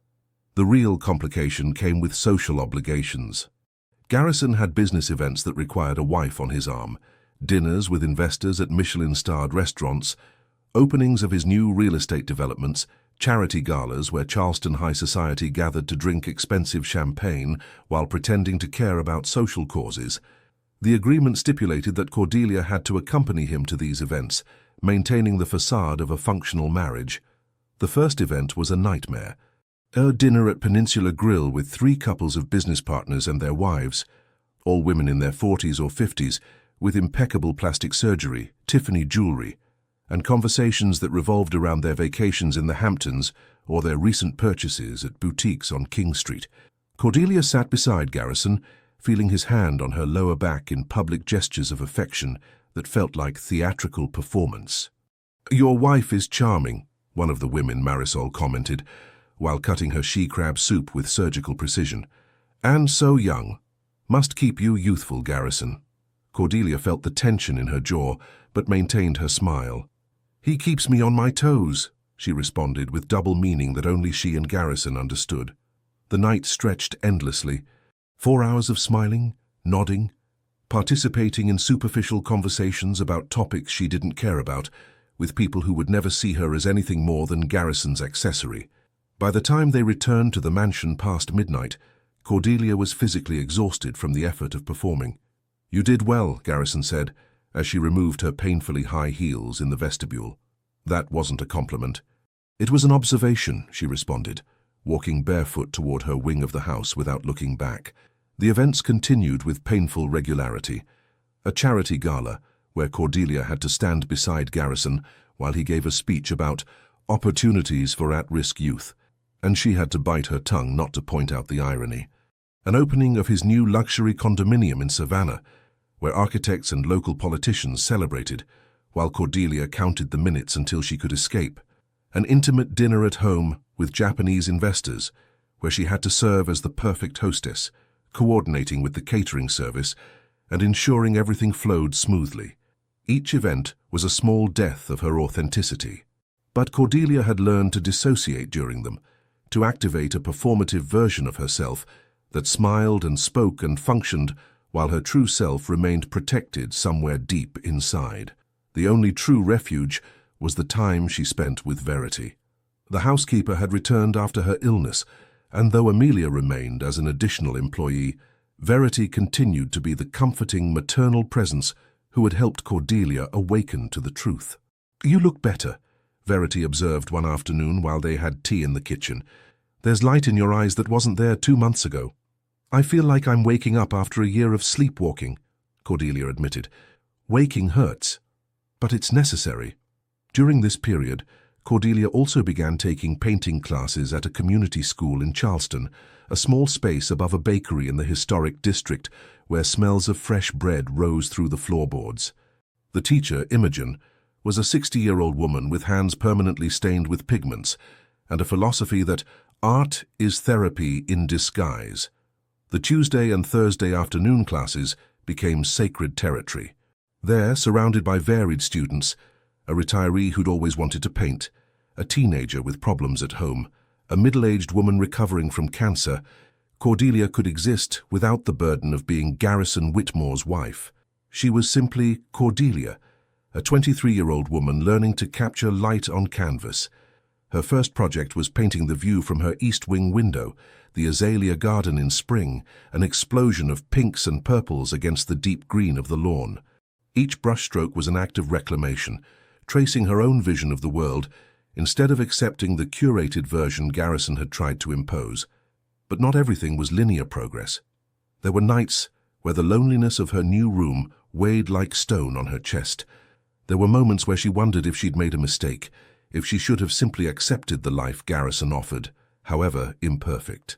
The real complication came with social obligations. Garrison had business events that required a wife on his arm, dinners with investors at Michelin-starred restaurants, openings of his new real estate developments, charity galas where Charleston high society gathered to drink expensive champagne while pretending to care about social causes. The agreement stipulated that Cordelia had to accompany him to these events, maintaining the facade of a functional marriage. The first event was a nightmare. A dinner at Peninsula Grill with 3 couples of business partners and their wives, all women in their 40s or 50s, with impeccable plastic surgery, Tiffany jewelry, and conversations that revolved around their vacations in the Hamptons or their recent purchases at boutiques on King Street. Cordelia sat beside Garrison, feeling his hand on her lower back in public gestures of affection that felt like theatrical performance. "Your wife is charming," one of the women, Marisol, commented, while cutting her she-crab soup with surgical precision. "And so young. Must keep you youthful, Garrison." Cordelia felt the tension in her jaw, but maintained her smile. "He keeps me on my toes," she responded with double meaning that only she and Garrison understood. The night stretched endlessly. 4 hours of smiling, nodding, participating in superficial conversations about topics she didn't care about, with people who would never see her as anything more than Garrison's accessory. By the time they returned to the mansion past midnight, Cordelia was physically exhausted from the effort of performing. "You did well," Garrison said, as she removed her painfully high heels in the vestibule. "That wasn't a compliment." "It was an observation," she responded, walking barefoot toward her wing of the house without looking back. The events continued with painful regularity. A charity gala, where Cordelia had to stand beside Garrison while he gave a speech about opportunities for at-risk youth, and she had to bite her tongue not to point out the irony. An opening of his new luxury condominium in Savannah, where architects and local politicians celebrated, while Cordelia counted the minutes until she could escape. An intimate dinner at home with Japanese investors, where she had to serve as the perfect hostess, coordinating with the catering service and ensuring everything flowed smoothly. Each event was a small death of her authenticity. But Cordelia had learned to dissociate during them, to activate a performative version of herself that smiled and spoke and functioned while her true self remained protected somewhere deep inside. The only true refuge was the time she spent with Verity. The housekeeper had returned after her illness, and though Amelia remained as an additional employee, Verity continued to be the comforting maternal presence who had helped Cordelia awaken to the truth. "You look better," Verity observed one afternoon while they had tea in the kitchen. "There's light in your eyes that wasn't there 2 months ago." "I feel like I'm waking up after a year of sleepwalking," Cordelia admitted. "Waking hurts, but it's necessary." During this period, Cordelia also began taking painting classes at a community school in Charleston, a small space above a bakery in the historic district where smells of fresh bread rose through the floorboards. The teacher, Imogen, was a 60-year-old woman with hands permanently stained with pigments and a philosophy that art is therapy in disguise. The Tuesday and Thursday afternoon classes became sacred territory. There, surrounded by varied students, a retiree who'd always wanted to paint, a teenager with problems at home, a middle-aged woman recovering from cancer, Cordelia could exist without the burden of being Garrison Whitmore's wife. She was simply Cordelia, a 23-year-old woman learning to capture light on canvas. Her first project was painting the view from her east wing window, the azalea garden in spring, an explosion of pinks and purples against the deep green of the lawn. Each brushstroke was an act of reclamation, tracing her own vision of the world instead of accepting the curated version Garrison had tried to impose. But not everything was linear progress. There were nights where the loneliness of her new room weighed like stone on her chest. There were moments where she wondered if she'd made a mistake, if she should have simply accepted the life Garrison offered, however imperfect.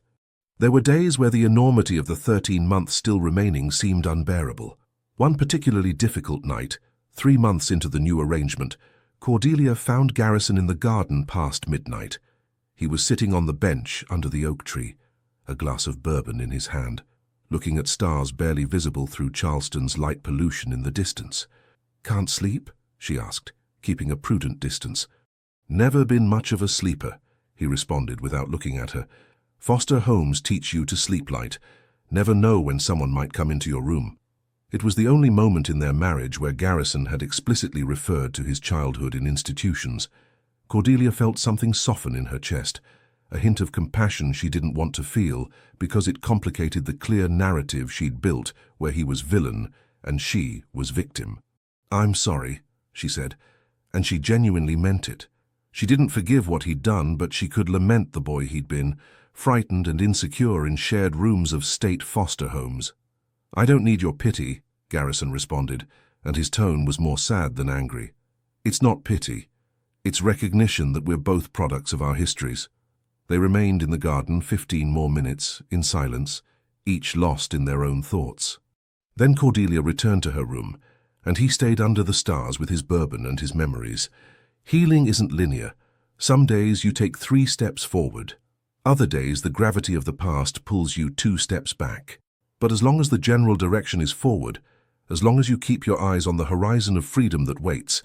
There were days where the enormity of the 13 months still remaining seemed unbearable. One particularly difficult night, 3 months into the new arrangement, Cordelia found Garrison in the garden past midnight. He was sitting on the bench under the oak tree, a glass of bourbon in his hand, looking at stars barely visible through Charleston's light pollution in the distance. "Can't sleep?" she asked, keeping a prudent distance. "Never been much of a sleeper," he responded without looking at her. "Foster homes teach you to sleep light, Never know when someone might come into your room. It was the only moment in their marriage where Garrison had explicitly referred to his childhood in institutions. Cordelia felt something soften in her chest, a hint of compassion she didn't want to feel because it complicated the clear narrative she'd built where he was villain and she was victim. "I'm sorry," she said, and she genuinely meant it. She didn't forgive what he'd done, but she could lament the boy he'd been, frightened and insecure in shared rooms of state foster homes. "I don't need your pity," Garrison responded, and his tone was more sad than angry. "It's not pity. It's recognition that we're both products of our histories." They remained in the garden 15 more minutes, in silence, each lost in their own thoughts. Then Cordelia returned to her room, and he stayed under the stars with his bourbon and his memories. Healing isn't linear. Some days you take 3 steps forward. Other days the gravity of the past pulls you 2 steps back. But as long as the general direction is forward, as long as you keep your eyes on the horizon of freedom that waits,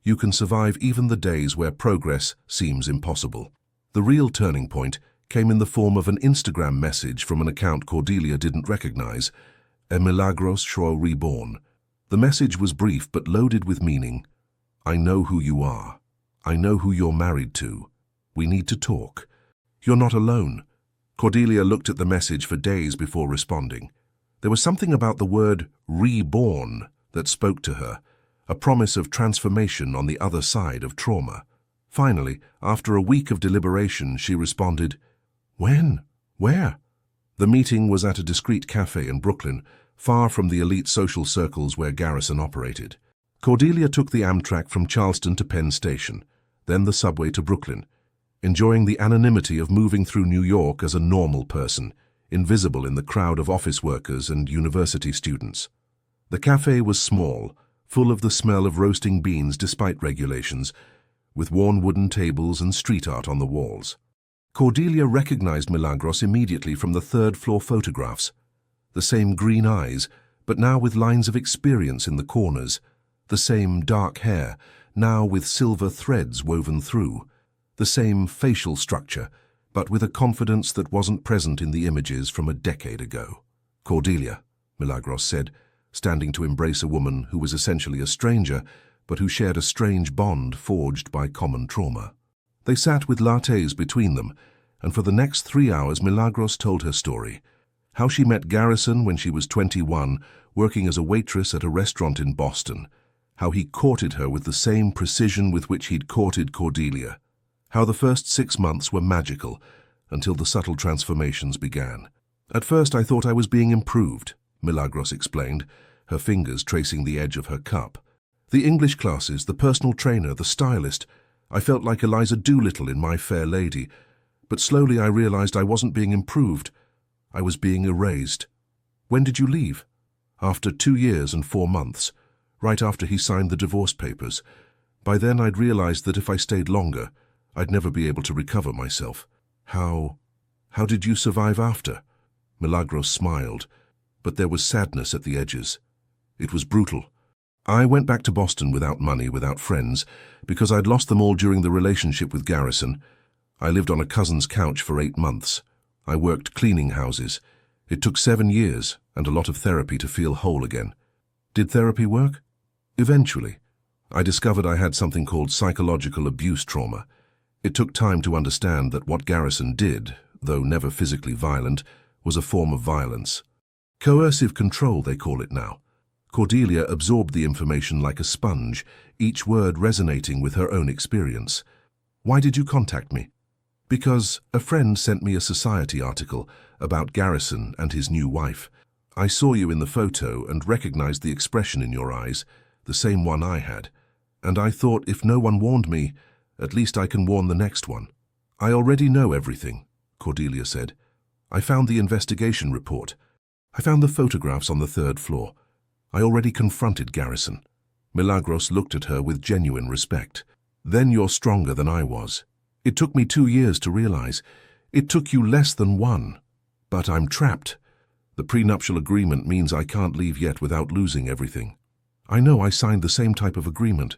you can survive even the days where progress seems impossible. The real turning point came in the form of an Instagram message from an account Cordelia didn't recognize, a Milagros Show Reborn. The message was brief but loaded with meaning. "I know who you are. I know who you're married to. We need to talk. You're not alone." Cordelia looked at the message for days before responding. There was something about the word reborn that spoke to her, a promise of transformation on the other side of trauma. Finally, after a week of deliberation, she responded, "When? Where?" The meeting was at a discreet cafe in Brooklyn, far from the elite social circles where Garrison operated. Cordelia took the Amtrak from Charleston to Penn Station, then the subway to Brooklyn, enjoying the anonymity of moving through New York as a normal person, invisible in the crowd of office workers and university students. The cafe was small, full of the smell of roasting beans despite regulations, with worn wooden tables and street art on the walls. Cordelia recognized Milagros immediately from the third-floor photographs. The same green eyes, but now with lines of experience in the corners. The same dark hair, now with silver threads woven through. The same facial structure, but with a confidence that wasn't present in the images from a decade ago. "Cordelia," Milagros said, standing to embrace a woman who was essentially a stranger, but who shared a strange bond forged by common trauma. They sat with lattes between them, and for the next 3 hours Milagros told her story. How she met Garrison when she was 21, working as a waitress at a restaurant in Boston. How he courted her with the same precision with which he'd courted Cordelia. How the first 6 months were magical, until the subtle transformations began. "At first I thought I was being improved," Milagros explained, her fingers tracing the edge of her cup. "The English classes, the personal trainer, the stylist. I felt like Eliza Doolittle in My Fair Lady. But slowly I realized I wasn't being improved. I was being erased." "When did you leave?" "After 2 years and 4 months, right after he signed the divorce papers. By then I'd realized that if I stayed longer, I'd never be able to recover myself." How did you survive after?" Milagros smiled, but there was sadness at the edges. "It was brutal. I went back to Boston without money, without friends, because I'd lost them all during the relationship with Garrison. I lived on a cousin's couch for 8 months. I worked cleaning houses. It took 7 years and a lot of therapy to feel whole again." "Did therapy work?" "Eventually. I discovered I had something called psychological abuse trauma. It took time to understand that what Garrison did, though never physically violent, was a form of violence. Coercive control, they call it now." Cordelia absorbed the information like a sponge, each word resonating with her own experience. "Why did you contact me?" "Because a friend sent me a Society article about Garrison and his new wife. I saw you in the photo and recognized the expression in your eyes, the same one I had. And I thought if no one warned me, at least I can warn the next one." "I already know everything," Cordelia said. "I found the investigation report. I found the photographs on the 3rd floor. I already confronted Garrison." Milagros looked at her with genuine respect. "Then you're stronger than I was. It took me 2 years to realize. It took you less than 1. But I'm trapped. The prenuptial agreement means I can't leave yet without losing everything." "I know I signed the same type of agreement."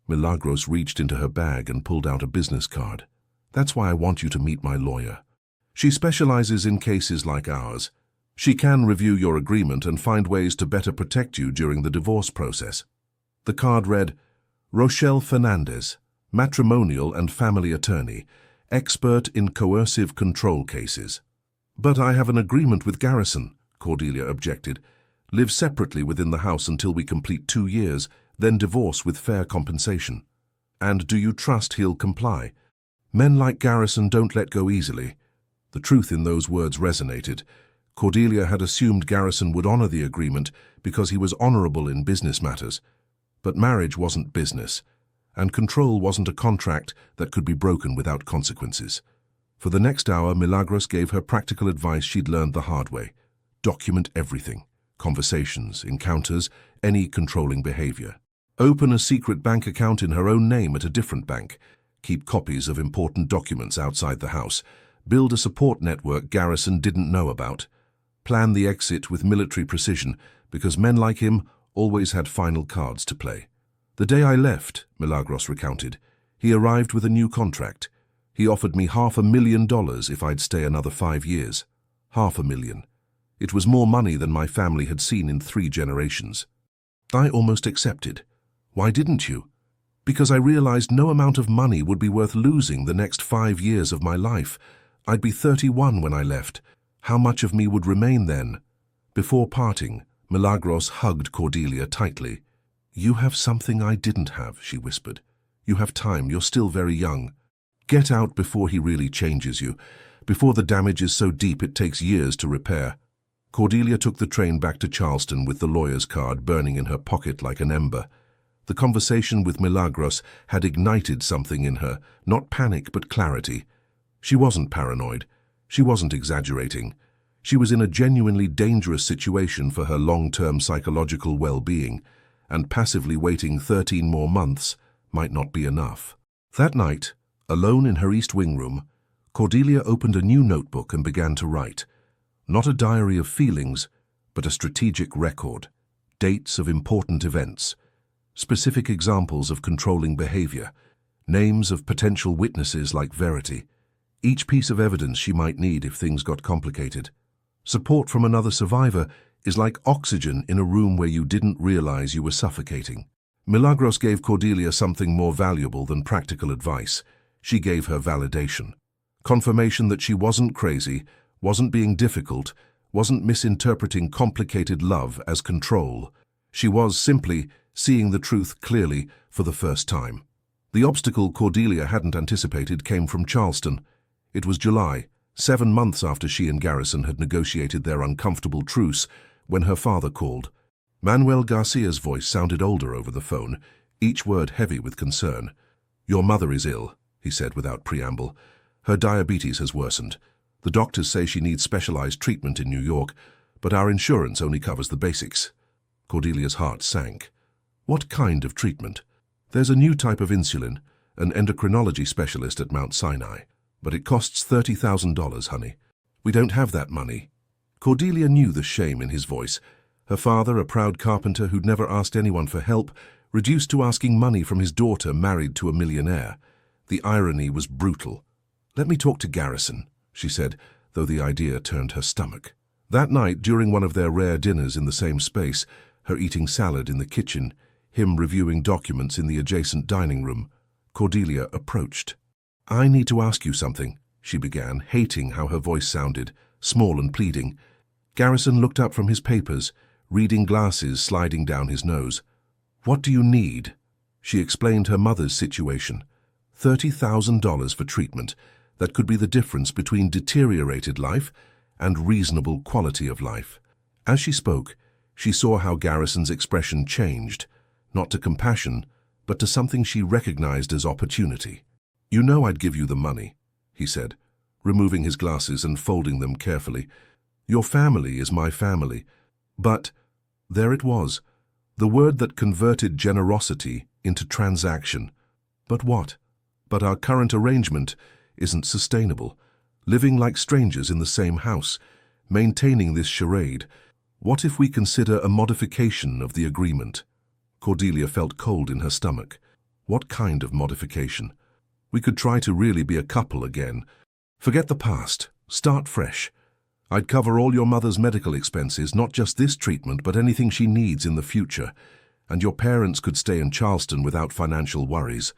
Milagros reached into her bag and pulled out a business card. "That's why I want you to meet my lawyer. She specializes in cases like ours. She can review your agreement and find ways to better protect you during the divorce process. The card read, Rochelle Fernandez, matrimonial and family attorney, expert in coercive control cases. But I have an agreement with Garrison, Cordelia objected. Live separately within the house until we complete 2 years, then divorce with fair compensation. And do you trust he'll comply? Men like Garrison don't let go easily. The truth in those words resonated. Cordelia had assumed Garrison would honor the agreement because he was honorable in business matters. But marriage wasn't business, and control wasn't a contract that could be broken without consequences. For the next hour, Milagros gave her practical advice she'd learned the hard way. Document everything. Conversations, encounters, any controlling behavior. Open a secret bank account in her own name at a different bank. Keep copies of important documents outside the house. Build a support network Garrison didn't know about. Plan the exit with military precision, because men like him always had final cards to play. The day I left, Milagros recounted, he arrived with a new contract. He offered me $500,000 if I'd stay another 5 years. $500,000. It was more money than my family had seen in 3 generations. I almost accepted. Why didn't you? Because I realized no amount of money would be worth losing the next 5 years of my life. I'd be 31 when I left. How much of me would remain then? Before parting, Milagros hugged Cordelia tightly. You have something I didn't have, she whispered. You have time, you're still very young. Get out before he really changes you, before the damage is so deep it takes years to repair. Cordelia took the train back to Charleston with the lawyer's card burning in her pocket like an ember. The conversation with Milagros had ignited something in her, not panic but clarity. She wasn't paranoid. She wasn't exaggerating. She was in a genuinely dangerous situation for her long-term psychological well-being, and passively waiting 13 more months might not be enough. That night, alone in her East Wing room, Cordelia opened a new notebook and began to write. Not a diary of feelings, but a strategic record. Dates of important events. Specific examples of controlling behavior. Names of potential witnesses like Verity. Each piece of evidence she might need if things got complicated. Support from another survivor is like oxygen in a room where you didn't realize you were suffocating. Milagros gave Cordelia something more valuable than practical advice. She gave her validation. Confirmation that she wasn't crazy, wasn't being difficult, wasn't misinterpreting complicated love as control. She was simply seeing the truth clearly for the first time. The obstacle Cordelia hadn't anticipated came from Charleston. It was July, 7 months after she and Garrison had negotiated their uncomfortable truce, when her father called. Manuel Garcia's voice sounded older over the phone, each word heavy with concern. Your mother is ill, he said without preamble. Her diabetes has worsened. The doctors say she needs specialized treatment in New York, but our insurance only covers the basics. Cordelia's heart sank. What kind of treatment? There's a new type of insulin, an endocrinology specialist at Mount Sinai, but it costs $30,000, honey. We don't have that money. Cordelia knew the shame in his voice. Her father, a proud carpenter who'd never asked anyone for help, reduced to asking money from his daughter married to a millionaire. The irony was brutal. Let me talk to Garrison, she said, though the idea turned her stomach. That night, during one of their rare dinners in the same space, her eating salad in the kitchen, him reviewing documents in the adjacent dining room, Cordelia approached. I need to ask you something, she began, hating how her voice sounded, small and pleading. Garrison looked up from his papers, reading glasses sliding down his nose. What do you need? She explained her mother's situation. $30,000 for treatment. That could be the difference between deteriorated life and reasonable quality of life. As she spoke, she saw how Garrison's expression changed, not to compassion, but to something she recognized as opportunity. You know I'd give you the money, he said, removing his glasses and folding them carefully. Your family is my family. But, there it was, the word that converted generosity into transaction. But what? But our current arrangement isn't sustainable. Living like strangers in the same house, maintaining this charade. What if we consider a modification of the agreement? Cordelia felt cold in her stomach. What kind of modification? We could try to really be a couple again. Forget the past. Start fresh. I'd cover all your mother's medical expenses, not just this treatment, but anything she needs in the future. And your parents could stay in Charleston without financial worries.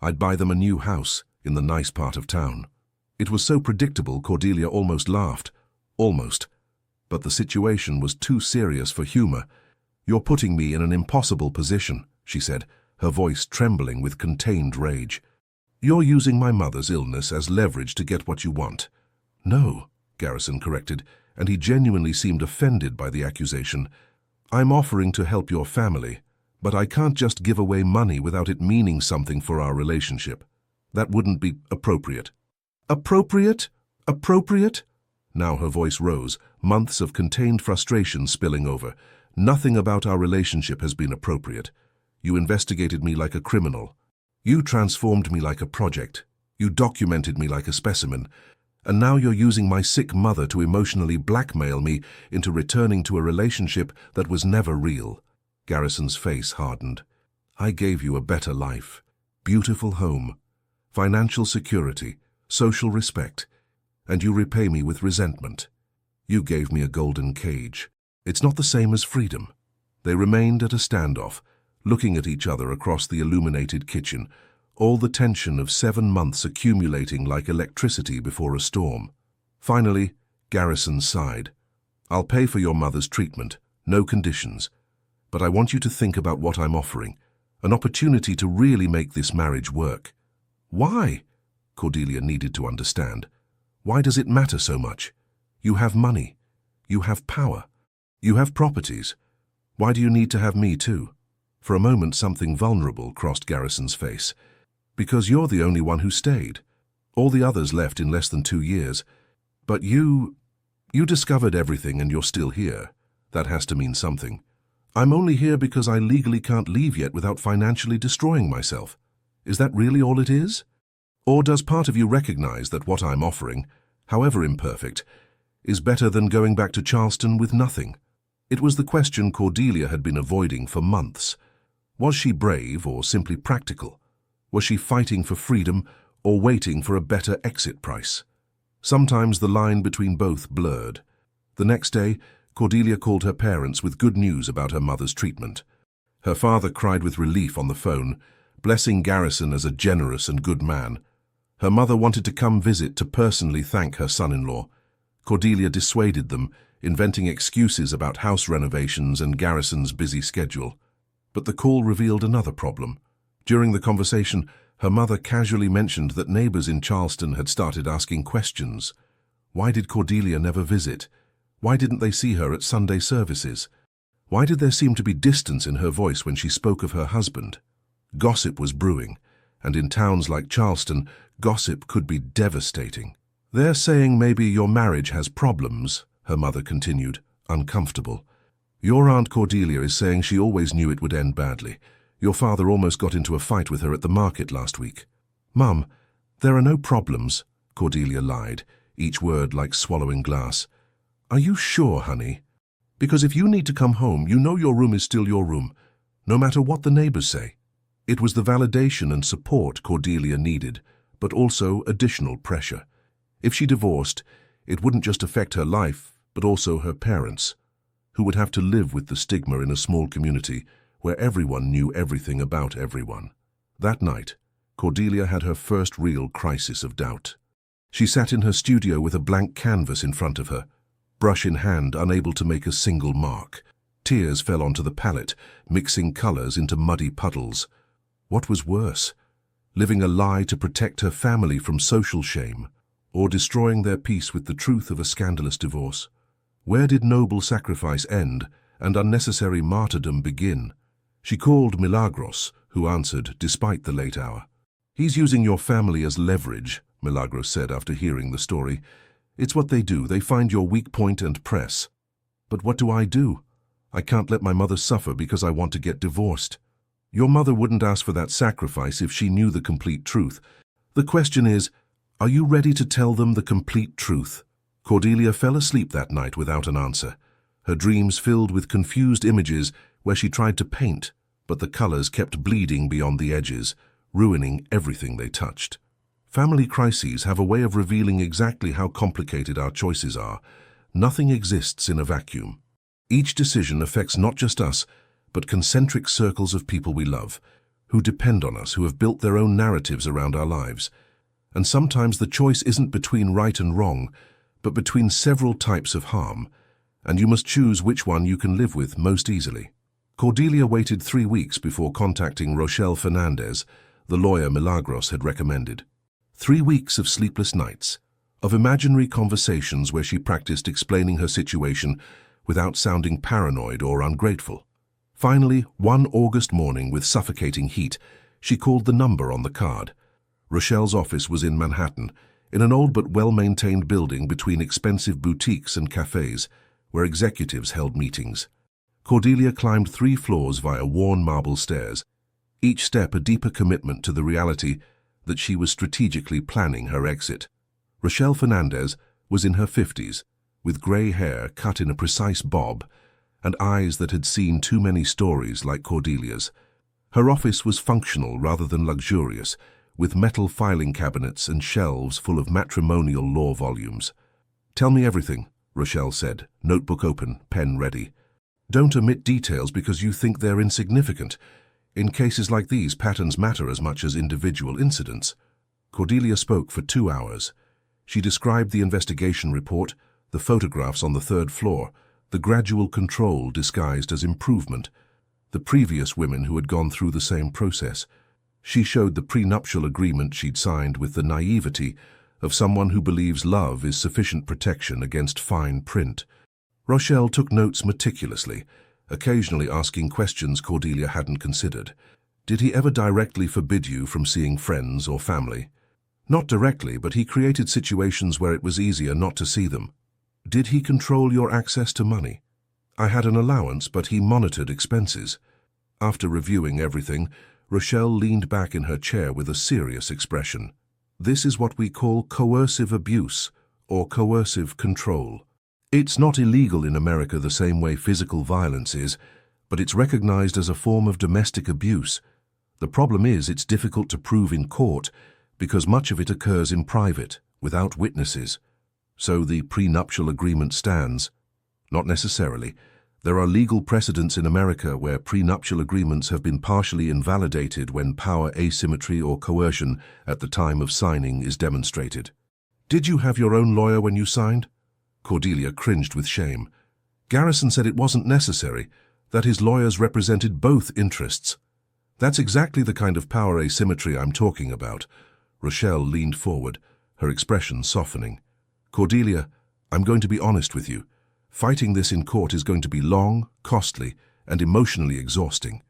I'd buy them a new house in the nice part of town. It was so predictable, Cordelia almost laughed. Almost. But the situation was too serious for humor. You're putting me in an impossible position, she said, her voice trembling with contained rage. You're using my mother's illness as leverage to get what you want. No, Garrison corrected, and he genuinely seemed offended by the accusation. I'm offering to help your family, but I can't just give away money without it meaning something for our relationship. That wouldn't be appropriate. Appropriate? Appropriate? Now her voice rose, months of contained frustration spilling over. Nothing about our relationship has been appropriate. You investigated me like a criminal. You transformed me like a project. You documented me like a specimen. And now you're using my sick mother to emotionally blackmail me into returning to a relationship that was never real. Garrison's face hardened. I gave you a better life, beautiful home, financial security, social respect, and you repay me with resentment. You gave me a golden cage. It's not the same as freedom. They remained at a standoff, looking at each other across the illuminated kitchen, all the tension of 7 months accumulating like electricity before a storm. Finally, Garrison sighed. I'll pay for your mother's treatment, no conditions. But I want you to think about what I'm offering, an opportunity to really make this marriage work. Why? Cordelia needed to understand. Why does it matter so much? You have money. You have power. You have properties. Why do you need to have me too? For a moment something vulnerable crossed Garrison's face. Because you're the only one who stayed. All the others left in less than 2 years. But you discovered everything and you're still here. That has to mean something. I'm only here because I legally can't leave yet without financially destroying myself. Is that really all it is? Or does part of you recognize that what I'm offering, however imperfect, is better than going back to Charleston with nothing? It was the question Cordelia had been avoiding for months. Was she brave or simply practical? Was she fighting for freedom or waiting for a better exit price? Sometimes the line between both blurred. The next day, Cordelia called her parents with good news about her mother's treatment. Her father cried with relief on the phone, blessing Garrison as a generous and good man. Her mother wanted to come visit to personally thank her son-in-law. Cordelia dissuaded them, inventing excuses about house renovations and Garrison's busy schedule. But the call revealed another problem. During the conversation, her mother casually mentioned that neighbors in Charleston had started asking questions. Why did Cordelia never visit? Why didn't they see her at Sunday services? Why did there seem to be distance in her voice when she spoke of her husband? Gossip was brewing, and in towns like Charleston, gossip could be devastating. They're saying maybe your marriage has problems, her mother continued, uncomfortable. Your Aunt Cordelia is saying she always knew it would end badly. Your father almost got into a fight with her at the market last week. Mum, there are no problems, Cordelia lied, each word like swallowing glass. Are you sure, honey? Because if you need to come home, you know your room is still your room, no matter what the neighbors say. It was the validation and support Cordelia needed, but also additional pressure. If she divorced, it wouldn't just affect her life, but also her parents, who would have to live with the stigma in a small community where everyone knew everything about everyone. That night, Cordelia had her first real crisis of doubt. She sat in her studio with a blank canvas in front of her, brush in hand, unable to make a single mark. Tears fell onto the palette, mixing colors into muddy puddles. What was worse? Living a lie to protect her family from social shame, or destroying their peace with the truth of a scandalous divorce? Where did noble sacrifice end and unnecessary martyrdom begin? She called Milagros, who answered despite the late hour. He's using your family as leverage, Milagros said after hearing the story. It's what they do. They find your weak point and press. But what do? I can't let my mother suffer because I want to get divorced. Your mother wouldn't ask for that sacrifice if she knew the complete truth. The question is, are you ready to tell them the complete truth? Cordelia fell asleep that night without an answer, her dreams filled with confused images where she tried to paint, but the colors kept bleeding beyond the edges, ruining everything they touched. Family crises have a way of revealing exactly how complicated our choices are. Nothing exists in a vacuum. Each decision affects not just us, but concentric circles of people we love, who depend on us, who have built their own narratives around our lives. And sometimes the choice isn't between right and wrong, but between several types of harm, and you must choose which one you can live with most easily. Cordelia waited 3 weeks before contacting Rochelle Fernandez, the lawyer Milagros had recommended. 3 weeks of sleepless nights, of imaginary conversations where she practiced explaining her situation without sounding paranoid or ungrateful. Finally, one August morning with suffocating heat, she called the number on the card. Rochelle's office was in Manhattan, in an old but well-maintained building between expensive boutiques and cafes, where executives held meetings. Cordelia climbed 3 floors via worn marble stairs, each step a deeper commitment to the reality that she was strategically planning her exit. Rochelle Fernandez was in her 50s, with grey hair cut in a precise bob, and eyes that had seen too many stories like Cordelia's. Her office was functional rather than luxurious, with metal filing cabinets and shelves full of matrimonial law volumes. "Tell me everything," Rochelle said, notebook open, pen ready. "Don't omit details because you think they're insignificant. In cases like these, patterns matter as much as individual incidents." Cordelia spoke for 2 hours. She described the investigation report, the photographs on the 3rd floor, the gradual control disguised as improvement, the previous women who had gone through the same process. She showed the prenuptial agreement she'd signed with the naivety of someone who believes love is sufficient protection against fine print. Rochelle took notes meticulously, occasionally asking questions Cordelia hadn't considered. "Did he ever directly forbid you from seeing friends or family?" "Not directly, but he created situations where it was easier not to see them." "Did he control your access to money?" "I had an allowance, but he monitored expenses." After reviewing everything, Rochelle leaned back in her chair with a serious expression. "This is what we call coercive abuse or coercive control. It's not illegal in America the same way physical violence is, but it's recognized as a form of domestic abuse. The problem is it's difficult to prove in court because much of it occurs in private, without witnesses. So the prenuptial agreement stands? Not necessarily. There are legal precedents in America where prenuptial agreements have been partially invalidated when power asymmetry or coercion at the time of signing is demonstrated." "Did you have your own lawyer when you signed?" Cordelia cringed with shame. "Garrison said it wasn't necessary, that his lawyers represented both interests." "That's exactly the kind of power asymmetry I'm talking about." Rochelle leaned forward, her expression softening. "Cordelia, I'm going to be honest with you. Fighting this in court is going to be long, costly, and emotionally exhausting.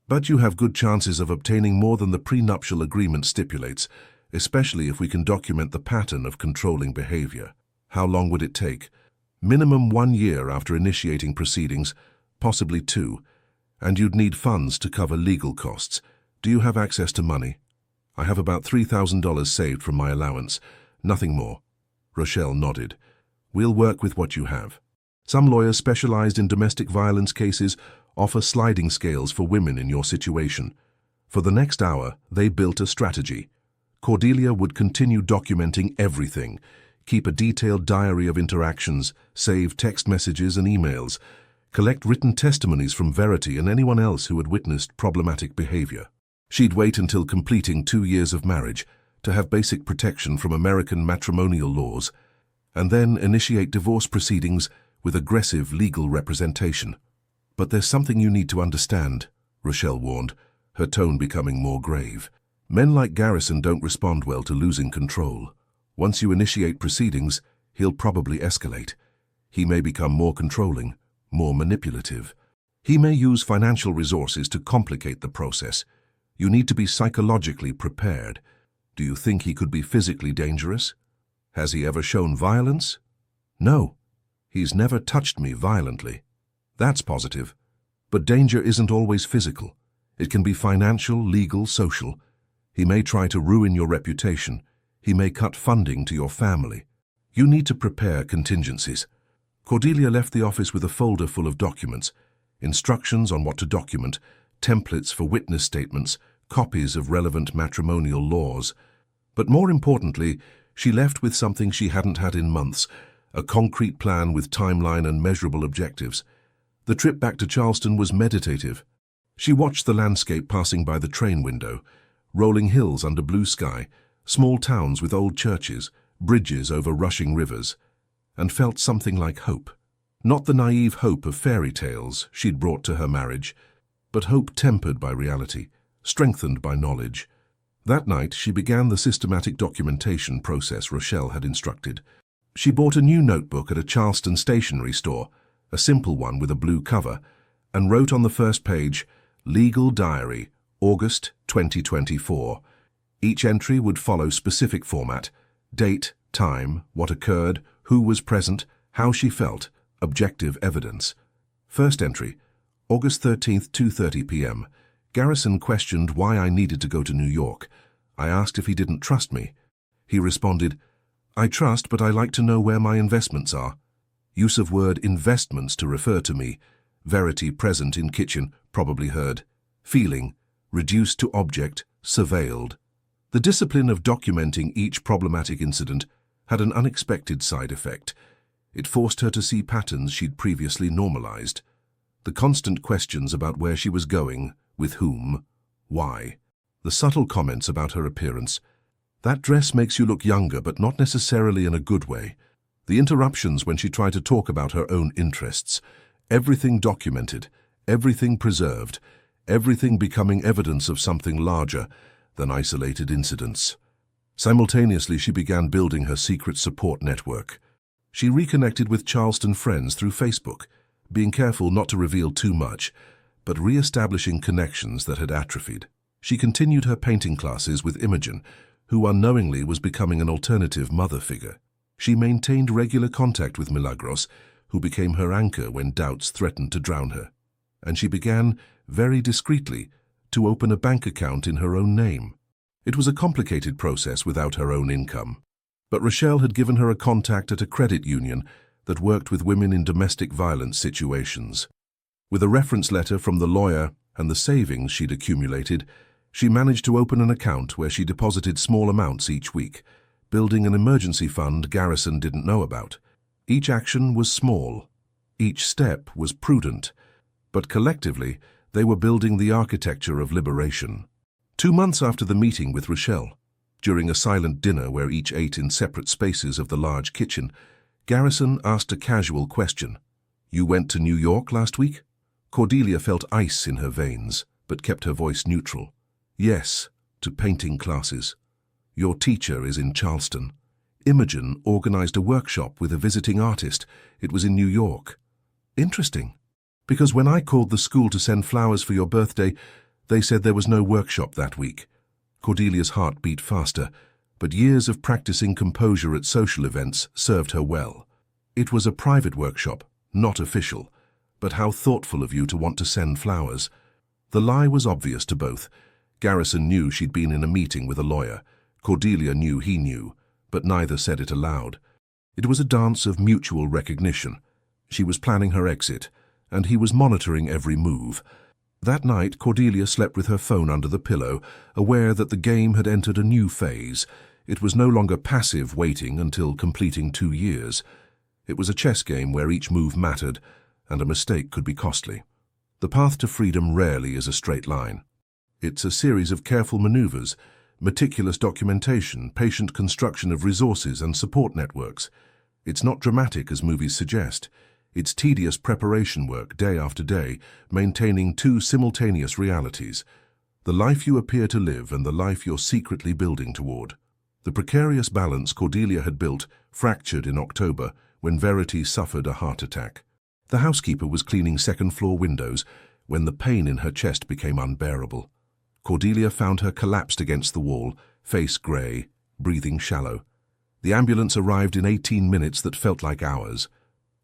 But you have good chances of obtaining more than the prenuptial agreement stipulates, especially if we can document the pattern of controlling behavior." "How long would it take?" "Minimum 1 year after initiating proceedings, possibly 2, and you'd need funds to cover legal costs. Do you have access to money?" "I have about $3,000 saved from my allowance, nothing more." Rochelle nodded. "We'll work with what you have. Some lawyers specialized in domestic violence cases offer sliding scales for women in your situation." For the next hour, they built a strategy. Cordelia would continue documenting everything, keep a detailed diary of interactions, save text messages and emails, collect written testimonies from Verity and anyone else who had witnessed problematic behavior. She'd wait until completing 2 years of marriage to have basic protection from American matrimonial laws, and then initiate divorce proceedings with aggressive legal representation. "But there's something you need to understand," Rochelle warned, her tone becoming more grave. "Men like Garrison don't respond well to losing control. Once you initiate proceedings, he'll probably escalate. He may become more controlling, more manipulative. He may use financial resources to complicate the process. You need to be psychologically prepared. Do you think he could be physically dangerous? Has he ever shown violence?" "No. He's never touched me violently." "That's positive. But danger isn't always physical. It can be financial, legal, social. He may try to ruin your reputation. He may cut funding to your family. You need to prepare contingencies." Cordelia left the office with a folder full of documents, instructions on what to document, templates for witness statements, copies of relevant matrimonial laws. But more importantly, she left with something she hadn't had in months, a concrete plan with timeline and measurable objectives. The trip back to Charleston was meditative. She watched the landscape passing by the train window, rolling hills under blue sky, small towns with old churches, bridges over rushing rivers, and felt something like hope. Not the naive hope of fairy tales she'd brought to her marriage, but hope tempered by reality, strengthened by knowledge. That night, she began the systematic documentation process Rochelle had instructed. She bought a new notebook at a Charleston stationery store, a simple one with a blue cover, and wrote on the first page, "Legal Diary, August 2024. Each entry would follow specific format: date, time, what occurred, who was present, how she felt, objective evidence. First entry, August 13th, 2:30 p.m. Garrison questioned why I needed to go to New York. I asked if he didn't trust me. He responded, "I trust, but I like to know where my investments are." Use of word investments to refer to me. Verity present in kitchen, probably heard. Feeling, reduced to object, surveilled. The discipline of documenting each problematic incident had an unexpected side effect. It forced her to see patterns she'd previously normalized. The constant questions about where she was going, with whom, why. The subtle comments about her appearance. "That dress makes you look younger, but not necessarily in a good way." The interruptions when she tried to talk about her own interests. Everything documented, everything preserved, everything becoming evidence of something larger than isolated incidents. Simultaneously, she began building her secret support network. She reconnected with Charleston friends through Facebook, being careful not to reveal too much, but re-establishing connections that had atrophied. She continued her painting classes with Imogen, who unknowingly was becoming an alternative mother figure. She maintained regular contact with Milagros, who became her anchor when doubts threatened to drown her. And she began, very discreetly, to open a bank account in her own name. It was a complicated process without her own income. But Rochelle had given her a contact at a credit union that worked with women in domestic violence situations. With a reference letter from the lawyer and the savings she'd accumulated, she managed to open an account where she deposited small amounts each week, building an emergency fund Garrison didn't know about. Each action was small. Each step was prudent. But collectively, they were building the architecture of liberation. 2 months after the meeting with Rochelle, during a silent dinner where each ate in separate spaces of the large kitchen, Garrison asked a casual question. "You went to New York last week?" Cordelia felt ice in her veins, but kept her voice neutral. "Yes, to painting classes. Your teacher is in Charleston. Imogen organized a workshop with a visiting artist. It was in New York." "Interesting. Because when I called the school to send flowers for your birthday, they said there was no workshop that week." Cordelia's heart beat faster, but years of practicing composure at social events served her well. "It was a private workshop, not official. But how thoughtful of you to want to send flowers." The lie was obvious to both. Garrison knew she'd been in a meeting with a lawyer. Cordelia knew he knew, but neither said it aloud. It was a dance of mutual recognition. She was planning her exit, and he was monitoring every move. That night, Cordelia slept with her phone under the pillow, aware that the game had entered a new phase. It was no longer passive waiting until completing 2 years. It was a chess game where each move mattered, and a mistake could be costly. The path to freedom rarely is a straight line. It's a series of careful maneuvers, meticulous documentation, patient construction of resources and support networks. It's not dramatic as movies suggest. It's tedious preparation work day after day, maintaining 2 simultaneous realities: the life you appear to live and the life you're secretly building toward. The precarious balance Cordelia had built fractured in October when Verity suffered a heart attack. The housekeeper was cleaning second-floor windows when the pain in her chest became unbearable. Cordelia found her collapsed against the wall, face grey, breathing shallow. The ambulance arrived in 18 minutes that felt like hours.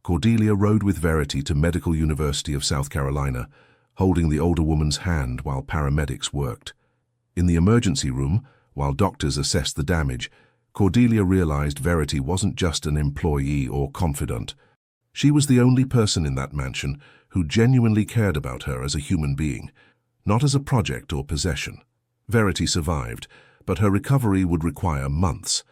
Cordelia rode with Verity to Medical University of South Carolina, holding the older woman's hand while paramedics worked. In the emergency room, while doctors assessed the damage, Cordelia realized Verity wasn't just an employee or confidant. She was the only person in that mansion who genuinely cared about her as a human being, not as a project or possession. Verity survived, but her recovery would require months.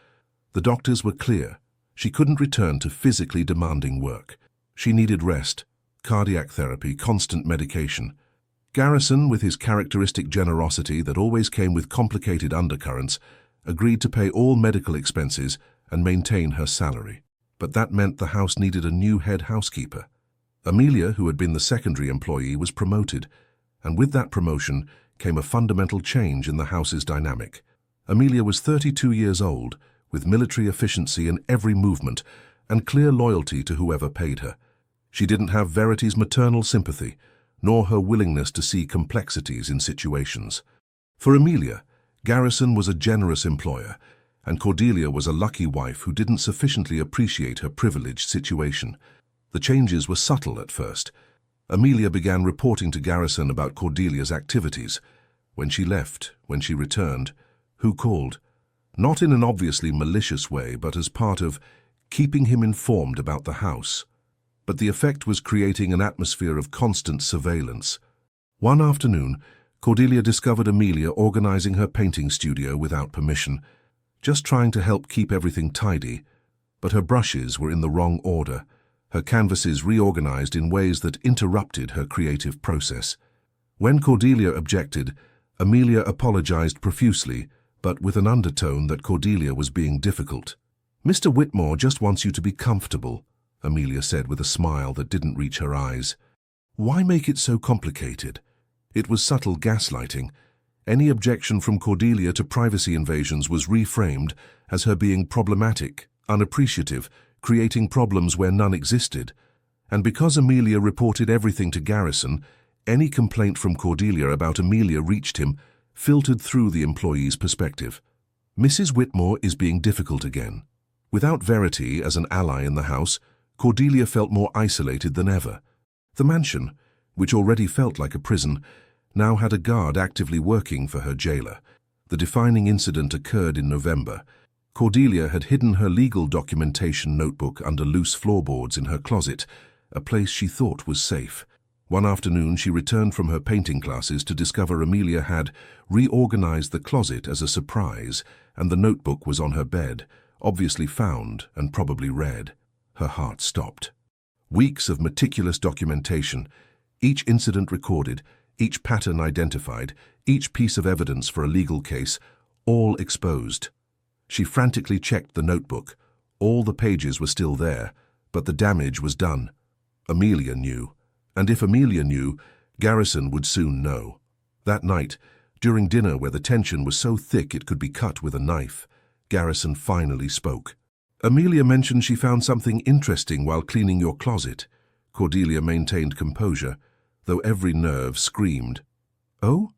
The doctors were clear. She couldn't return to physically demanding work. She needed rest, cardiac therapy, constant medication. Garrison, with his characteristic generosity that always came with complicated undercurrents, agreed to pay all medical expenses and maintain her salary. But that meant the house needed a new head housekeeper. Amelia, who had been the secondary employee, was promoted, and with that promotion came a fundamental change in the house's dynamic. Amelia was 32 years old, with military efficiency in every movement and clear loyalty to whoever paid her. She didn't have Verity's maternal sympathy, nor her willingness to see complexities in situations. For Amelia, Garrison was a generous employer, and Cordelia was a lucky wife who didn't sufficiently appreciate her privileged situation. The changes were subtle at first. Amelia began reporting to Garrison about Cordelia's activities. When she left, when she returned, who called? Not in an obviously malicious way, but as part of keeping him informed about the house. But the effect was creating an atmosphere of constant surveillance. One afternoon, Cordelia discovered Amelia organizing her painting studio without permission, just trying to help keep everything tidy, but her brushes were in the wrong order, her canvases reorganized in ways that interrupted her creative process. When Cordelia objected, Amelia apologized profusely, but with an undertone that Cordelia was being difficult. "Mr. Whitmore just wants you to be comfortable," Amelia said with a smile that didn't reach her eyes. "Why make it so complicated?" It was subtle gaslighting. Any objection from Cordelia to privacy invasions was reframed as her being problematic, unappreciative, creating problems where none existed. And because Amelia reported everything to Garrison, any complaint from Cordelia about Amelia reached him, filtered through the employee's perspective. Mrs. Whitmore is being difficult again. Without Verity as an ally in the house, Cordelia felt more isolated than ever. The mansion, which already felt like a prison, now had a guard actively working for her jailer. The defining incident occurred in November. Cordelia had hidden her legal documentation notebook under loose floorboards in her closet, a place she thought was safe. One afternoon, she returned from her painting classes to discover Amelia had reorganized the closet as a surprise, and the notebook was on her bed, obviously found and probably read. Her heart stopped. Weeks of meticulous documentation, each incident recorded, each pattern identified, each piece of evidence for a legal case, all exposed. She frantically checked the notebook. All the pages were still there, but the damage was done. Amelia knew. And if Amelia knew, Garrison would soon know. That night, during dinner where the tension was so thick it could be cut with a knife, Garrison finally spoke. "Amelia mentioned she found something interesting while cleaning your closet." Cordelia maintained composure, though every nerve screamed. "Oh?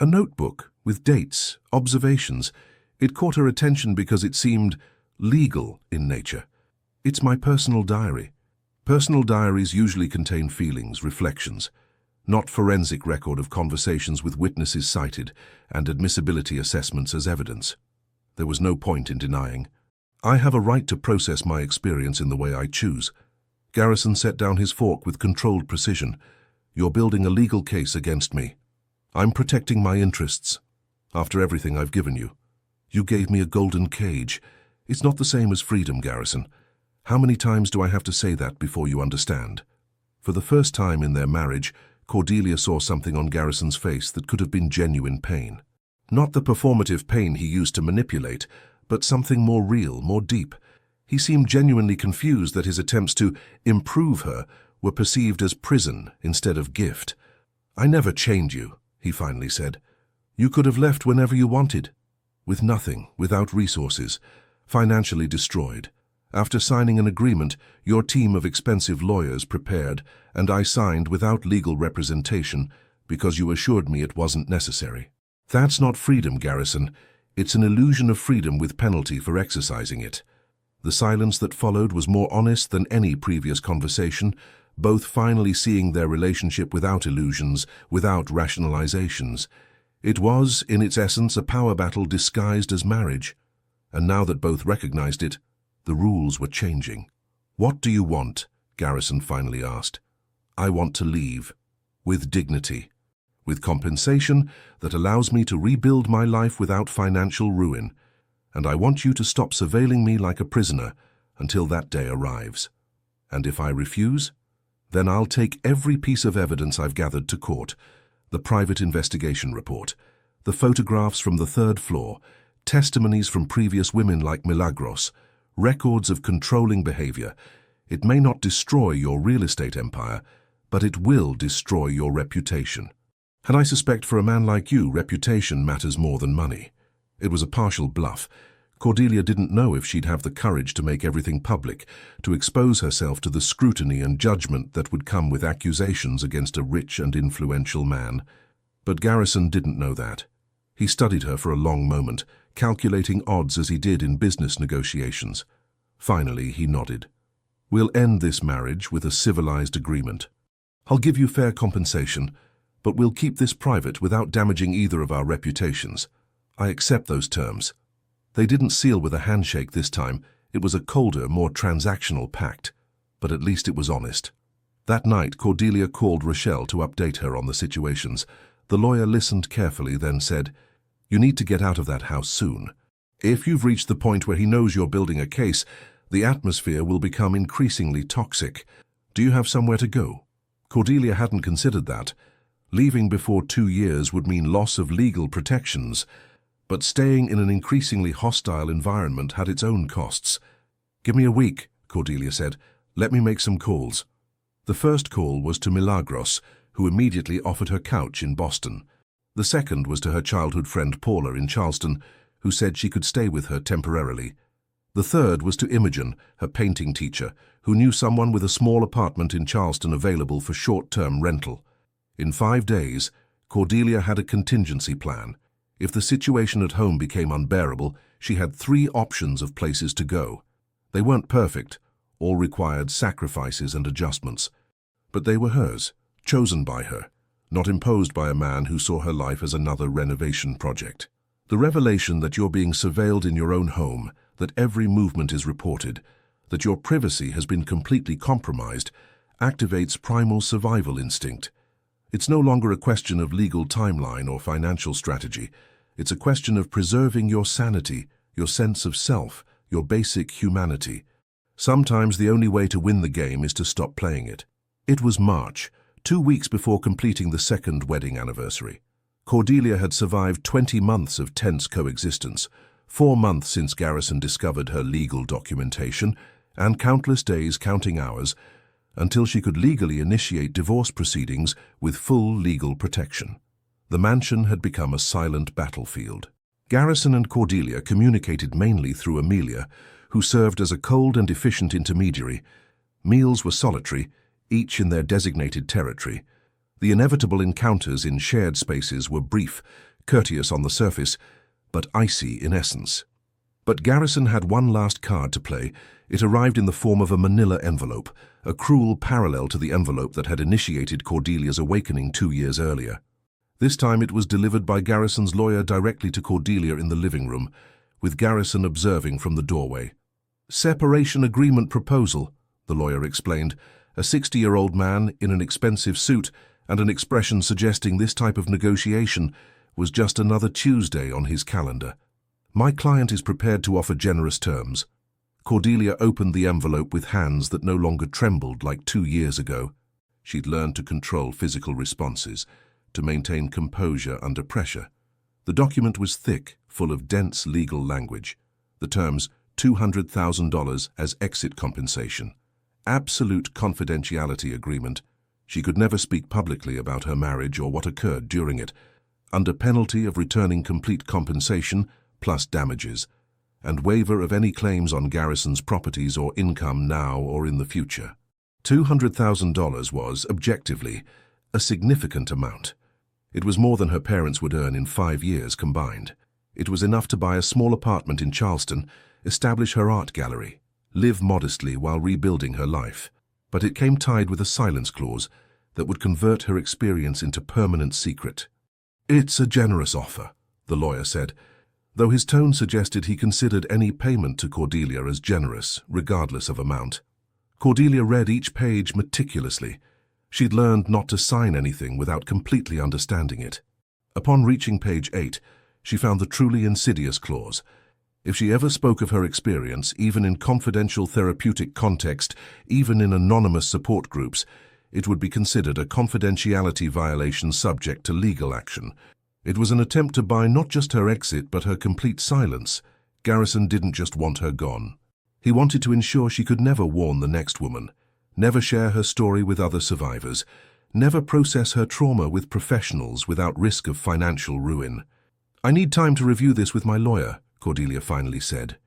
A notebook with dates, observations. It caught her attention because it seemed legal in nature. It's my personal diary. Personal diaries usually contain feelings, reflections, not forensic record of conversations with witnesses cited and admissibility assessments as evidence." There was no point in denying. "I have a right to process my experience in the way I choose." Garrison set down his fork with controlled precision. "You're building a legal case against me. I'm protecting my interests. After everything I've given you. You gave me a golden cage. It's not the same as freedom, Garrison. How many times do I have to say that before you understand?" For the first time in their marriage, Cordelia saw something on Garrison's face that could have been genuine pain. Not the performative pain he used to manipulate, but something more real, more deep. He seemed genuinely confused that his attempts to improve her were perceived as prison instead of gift. "I never chained you," he finally said. "You could have left whenever you wanted. With nothing, without resources, financially destroyed. After signing an agreement, your team of expensive lawyers prepared, and I signed without legal representation because you assured me it wasn't necessary. That's not freedom, Garrison. It's an illusion of freedom with penalty for exercising it." The silence that followed was more honest than any previous conversation, both finally seeing their relationship without illusions, without rationalizations. It was, in its essence, a power battle disguised as marriage. And now that both recognized it, the rules were changing. "What do you want?" Garrison finally asked. "I want to leave. With dignity. With compensation that allows me to rebuild my life without financial ruin. And I want you to stop surveilling me like a prisoner. until that day arrives. And if I refuse, then I'll take every piece of evidence I've gathered to court, the private investigation report, the photographs from the third floor, testimonies from previous women like Milagros, records of controlling behavior. It may not destroy your real estate empire, but it will destroy your reputation. And I suspect for a man like you, reputation matters more than money. It was a partial bluff. Cordelia didn't know if she'd have the courage to make everything public, to expose herself to the scrutiny and judgment that would come with accusations against a rich and influential man. But Garrison didn't know that. He studied her for a long moment, calculating odds as he did in business negotiations. Finally, he nodded. "We'll end this marriage with a civilized agreement. I'll give you fair compensation, but we'll keep this private without damaging either of our reputations. I accept those terms." They didn't seal with a handshake this time. It was a colder, more transactional pact, but at least it was honest. That night, Cordelia called Rochelle to update her on the situations. The lawyer listened carefully, then said, "You need to get out of that house soon. If you've reached the point where he knows you're building a case, the atmosphere will become increasingly toxic. Do you have somewhere to go?" Cordelia hadn't considered that. Leaving before 2 years would mean loss of legal protections, but staying in an increasingly hostile environment had its own costs. "Give me a week," Cordelia said. "Let me make some calls." The first call was to Milagros, who immediately offered her couch in Boston. The second was to her childhood friend Paula in Charleston, who said she could stay with her temporarily. The third was to Imogen, her painting teacher, who knew someone with a small apartment in Charleston available for short-term rental. In 5 days, Cordelia had a contingency plan. If the situation at home became unbearable, she had 3 options of places to go. They weren't perfect, all required sacrifices and adjustments. But they were hers, chosen by her, not imposed by a man who saw her life as another renovation project. The revelation that you're being surveilled in your own home, that every movement is reported, that your privacy has been completely compromised, activates primal survival instinct. It's no longer a question of legal timeline or financial strategy. It's a question of preserving your sanity, your sense of self, your basic humanity. Sometimes the only way to win the game is to stop playing it. It was March, 2 weeks before completing the second wedding anniversary. Cordelia had survived 20 months of tense coexistence, 4 months since Garrison discovered her legal documentation, and countless days counting hours, until she could legally initiate divorce proceedings with full legal protection. The mansion had become a silent battlefield. Garrison and Cordelia communicated mainly through Amelia, who served as a cold and efficient intermediary. Meals were solitary, each in their designated territory. The inevitable encounters in shared spaces were brief, courteous on the surface, but icy in essence. But Garrison had one last card to play. It arrived in the form of a manila envelope, a cruel parallel to the envelope that had initiated Cordelia's awakening 2 years earlier. This time it was delivered by Garrison's lawyer directly to Cordelia in the living room, with Garrison observing from the doorway. "Separation agreement proposal," the lawyer explained, a 60-year-old man in an expensive suit and an expression suggesting this type of negotiation was just another Tuesday on his calendar. "My client is prepared to offer generous terms." Cordelia opened the envelope with hands that no longer trembled like 2 years ago. She'd learned to control physical responses, to maintain composure under pressure. The document was thick, full of dense legal language. The terms $200,000 as exit compensation, absolute confidentiality agreement. She could never speak publicly about her marriage or what occurred during it, under penalty of returning complete compensation plus damages, and waiver of any claims on Garrison's properties or income now or in the future. $200,000 was, objectively, a significant amount. It was more than her parents would earn in 5 years combined. It was enough to buy a small apartment in Charleston, establish her art gallery, live modestly while rebuilding her life. But it came tied with a silence clause that would convert her experience into permanent secret. "It's a generous offer," the lawyer said, though his tone suggested he considered any payment to Cordelia as generous, regardless of amount. Cordelia read each page meticulously. She'd learned not to sign anything without completely understanding it. Upon reaching page 8, she found the truly insidious clause. If she ever spoke of her experience, even in confidential therapeutic context, even in anonymous support groups, it would be considered a confidentiality violation subject to legal action. It was an attempt to buy not just her exit but her complete silence. Garrison didn't just want her gone. He wanted to ensure she could never warn the next woman, never share her story with other survivors, never process her trauma with professionals without risk of financial ruin. "I need time to review this with my lawyer," Cordelia finally said.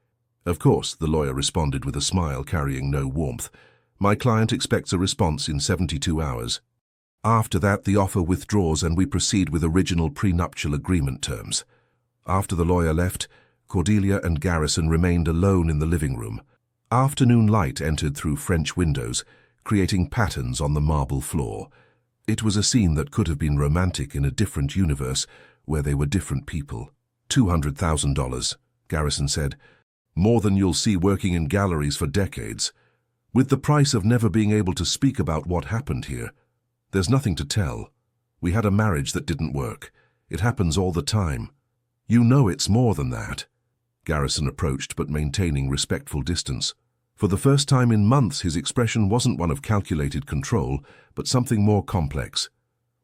Of course, the lawyer responded with a smile carrying no warmth. "My client expects a response in 72 hours. After that, the offer withdraws and we proceed with original prenuptial agreement terms." After the lawyer left, Cordelia and Garrison remained alone in the living room. Afternoon light entered through French windows, creating patterns on the marble floor. It was a scene that could have been romantic in a different universe, where they were different people. $200,000, Garrison said. "More than you'll see working in galleries for decades. With the price of never being able to speak about what happened here. There's nothing to tell. We had a marriage that didn't work. It happens all the time. You know it's more than that." Garrison approached, but maintaining respectful distance. For the first time in months, his expression wasn't one of calculated control, but something more complex.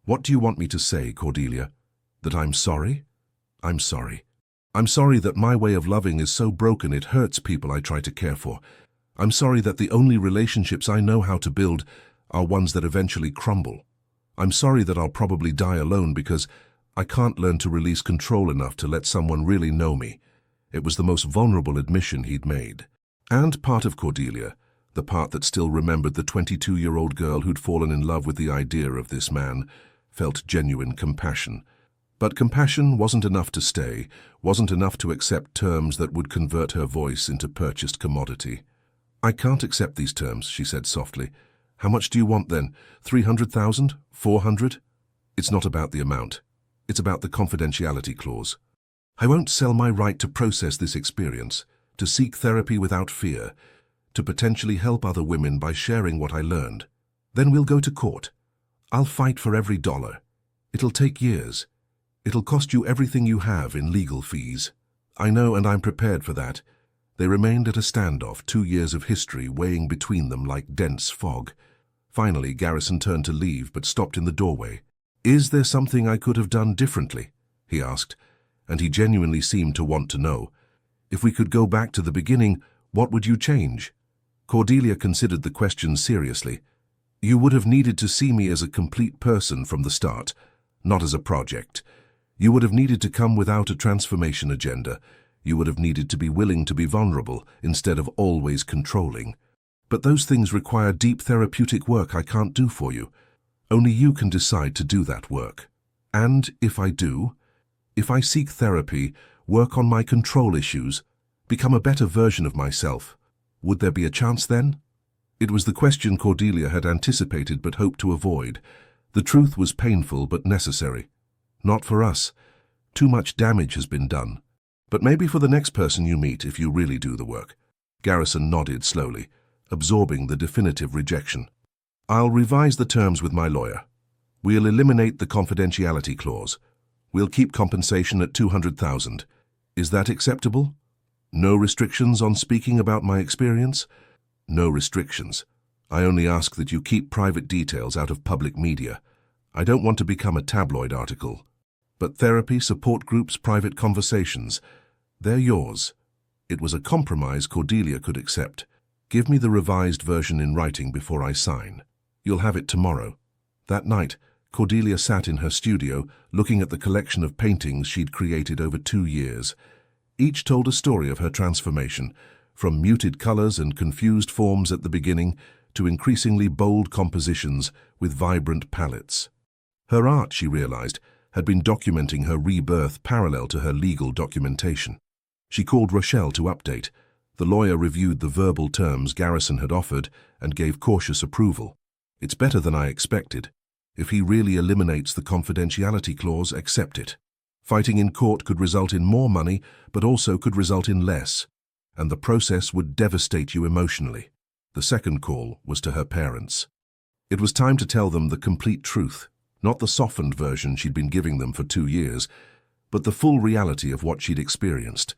"What do you want me to say, Cordelia? That I'm sorry? I'm sorry. I'm sorry that my way of loving is so broken it hurts people I try to care for. I'm sorry that the only relationships I know how to build are ones that eventually crumble. I'm sorry that I'll probably die alone because I can't learn to release control enough to let someone really know me." It was the most vulnerable admission he'd made. And part of Cordelia, the part that still remembered the 22-year-old girl who'd fallen in love with the idea of this man, felt genuine compassion. But compassion wasn't enough to stay, wasn't enough to accept terms that would convert her voice into purchased commodity. "I can't accept these terms," she said softly. "How much do you want then? 300,000? 400? It's not about the amount. It's about the confidentiality clause. I won't sell my right to process this experience, to seek therapy without fear, to potentially help other women by sharing what I learned. Then we'll go to court. I'll fight for every dollar. It'll take years. It'll cost you everything you have in legal fees. I know, and I'm prepared for that." They remained at a standoff, 2 years of history weighing between them like dense fog. Finally, Garrison turned to leave, but stopped in the doorway. "Is there something I could have done differently?" he asked, and he genuinely seemed to want to know. "If we could go back to the beginning, what would you change?" Cordelia considered the question seriously. "You would have needed to see me as a complete person from the start, not as a project. You would have needed to come without a transformation agenda. You would have needed to be willing to be vulnerable instead of always controlling. But those things require deep therapeutic work I can't do for you. Only you can decide to do that work. And if I do, if I seek therapy, work on my control issues, become a better version of myself, would there be a chance then?" It was the question Cordelia had anticipated but hoped to avoid. The truth was painful but necessary. "Not for us. Too much damage has been done. But maybe for the next person you meet if you really do the work." Garrison nodded slowly, absorbing the definitive rejection. "I'll revise the terms with my lawyer. We'll eliminate the confidentiality clause. We'll keep compensation at 200,000. Is that acceptable? No restrictions on speaking about my experience?" "No restrictions. I only ask that you keep private details out of public media. I don't want to become a tabloid article. But therapy, support groups, private conversations, they're yours." It was a compromise Cordelia could accept. "Give me the revised version in writing before I sign. You'll have it tomorrow." That night, Cordelia sat in her studio, looking at the collection of paintings she'd created over 2 years. Each told a story of her transformation, from muted colors and confused forms at the beginning to increasingly bold compositions with vibrant palettes. Her art, she realized, had been documenting her rebirth parallel to her legal documentation. She called Rochelle to update. The lawyer reviewed the verbal terms Garrison had offered and gave cautious approval. "It's better than I expected. If he really eliminates the confidentiality clause, accept it. Fighting in court could result in more money, but also could result in less, and the process would devastate you emotionally." The second call was to her parents. It was time to tell them the complete truth, not the softened version she'd been giving them for 2 years, but the full reality of what she'd experienced.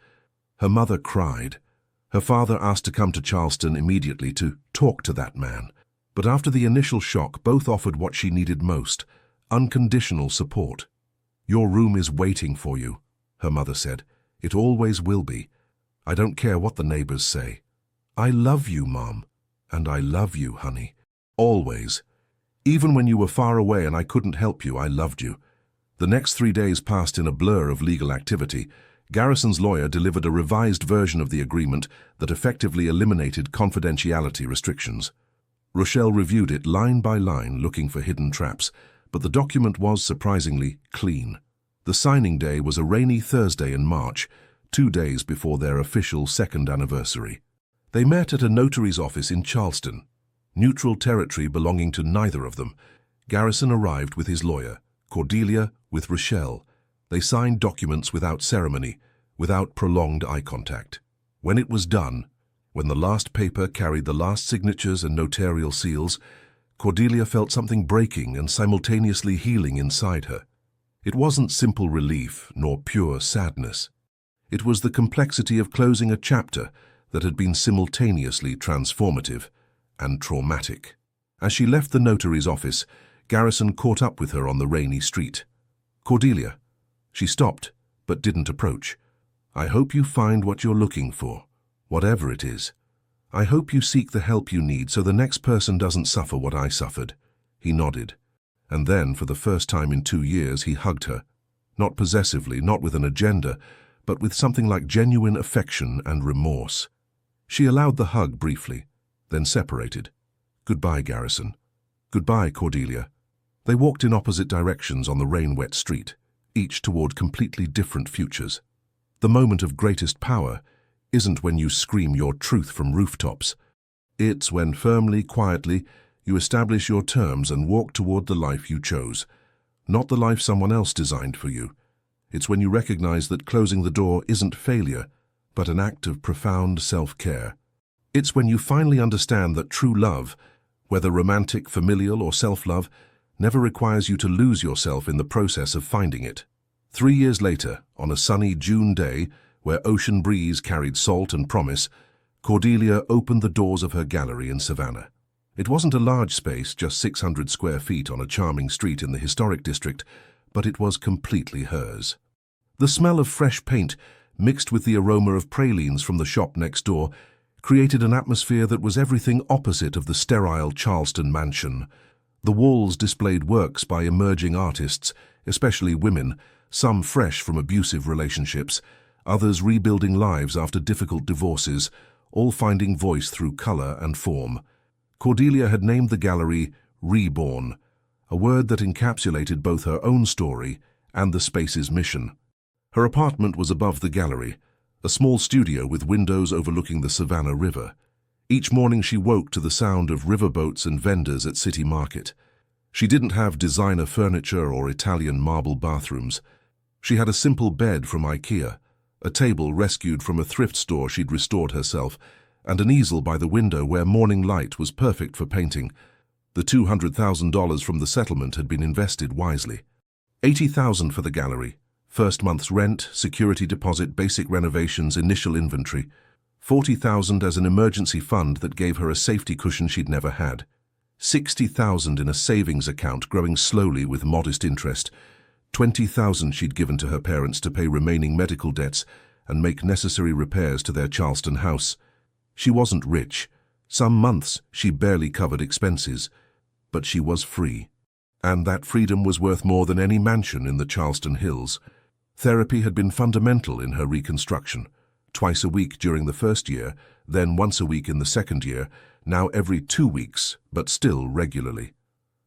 Her mother cried. Her father asked to come to Charleston immediately to talk to that man. But after the initial shock, both offered what she needed most: unconditional support. "Your room is waiting for you," her mother said. "It always will be. I don't care what the neighbors say. I love you, Mom. And I love you, honey. Always. Even when you were far away and I couldn't help you, I loved you." The next 3 days passed in a blur of legal activity. Garrison's lawyer delivered a revised version of the agreement that effectively eliminated confidentiality restrictions. Rochelle reviewed it line by line, looking for hidden traps, but the document was surprisingly clean. The signing day was a rainy Thursday in March, 2 days before their official second anniversary. They met at a notary's office in Charleston, neutral territory belonging to neither of them. Garrison arrived with his lawyer, Cordelia with Rochelle. They signed documents without ceremony, without prolonged eye contact. When it was done, when the last paper carried the last signatures and notarial seals, Cordelia felt something breaking and simultaneously healing inside her. It wasn't simple relief nor pure sadness. It was the complexity of closing a chapter that had been simultaneously transformative and traumatic. As she left the notary's office, Garrison caught up with her on the rainy street. "Cordelia." She stopped, but didn't approach. "I hope you find what you're looking for, whatever it is. I hope you seek the help you need so the next person doesn't suffer what I suffered." He nodded. And then, for the first time in 2 years, he hugged her. Not possessively, not with an agenda, but with something like genuine affection and remorse. She allowed the hug briefly, then separated. "Goodbye, Garrison." "Goodbye, Cordelia." They walked in opposite directions on the rain-wet street, each toward completely different futures. The moment of greatest power isn't when you scream your truth from rooftops. It's when firmly, quietly, you establish your terms and walk toward the life you chose, not the life someone else designed for you. It's when you recognize that closing the door isn't failure, but an act of profound self-care. It's when you finally understand that true love, whether romantic, familial, or self-love, never requires you to lose yourself in the process of finding it. 3 years later, on a sunny June day, where ocean breeze carried salt and promise, Cordelia opened the doors of her gallery in Savannah. It wasn't a large space, just 600 square feet on a charming street in the historic district, but it was completely hers. The smell of fresh paint, mixed with the aroma of pralines from the shop next door, created an atmosphere that was everything opposite of the sterile Charleston mansion. The walls displayed works by emerging artists, especially women, some fresh from abusive relationships, others rebuilding lives after difficult divorces, all finding voice through color and form. Cordelia had named the gallery Reborn, a word that encapsulated both her own story and the space's mission. Her apartment was above the gallery, a small studio with windows overlooking the Savannah River. Each morning she woke to the sound of riverboats and vendors at City Market. She didn't have designer furniture or Italian marble bathrooms. She had a simple bed from IKEA, a table rescued from a thrift store she'd restored herself, and an easel by the window where morning light was perfect for painting. The $200,000 from the settlement had been invested wisely. $80,000 for the gallery, first month's rent, security deposit, basic renovations, initial inventory. $40,000 as an emergency fund that gave her a safety cushion she'd never had. $60,000 in a savings account growing slowly with modest interest. $20,000 she'd given to her parents to pay remaining medical debts and make necessary repairs to their Charleston house. She wasn't rich. Some months she barely covered expenses, but she was free. And that freedom was worth more than any mansion in the Charleston Hills. Therapy had been fundamental in her reconstruction. Twice a week during the first year, then once a week in the second year, now every 2 weeks, but still regularly.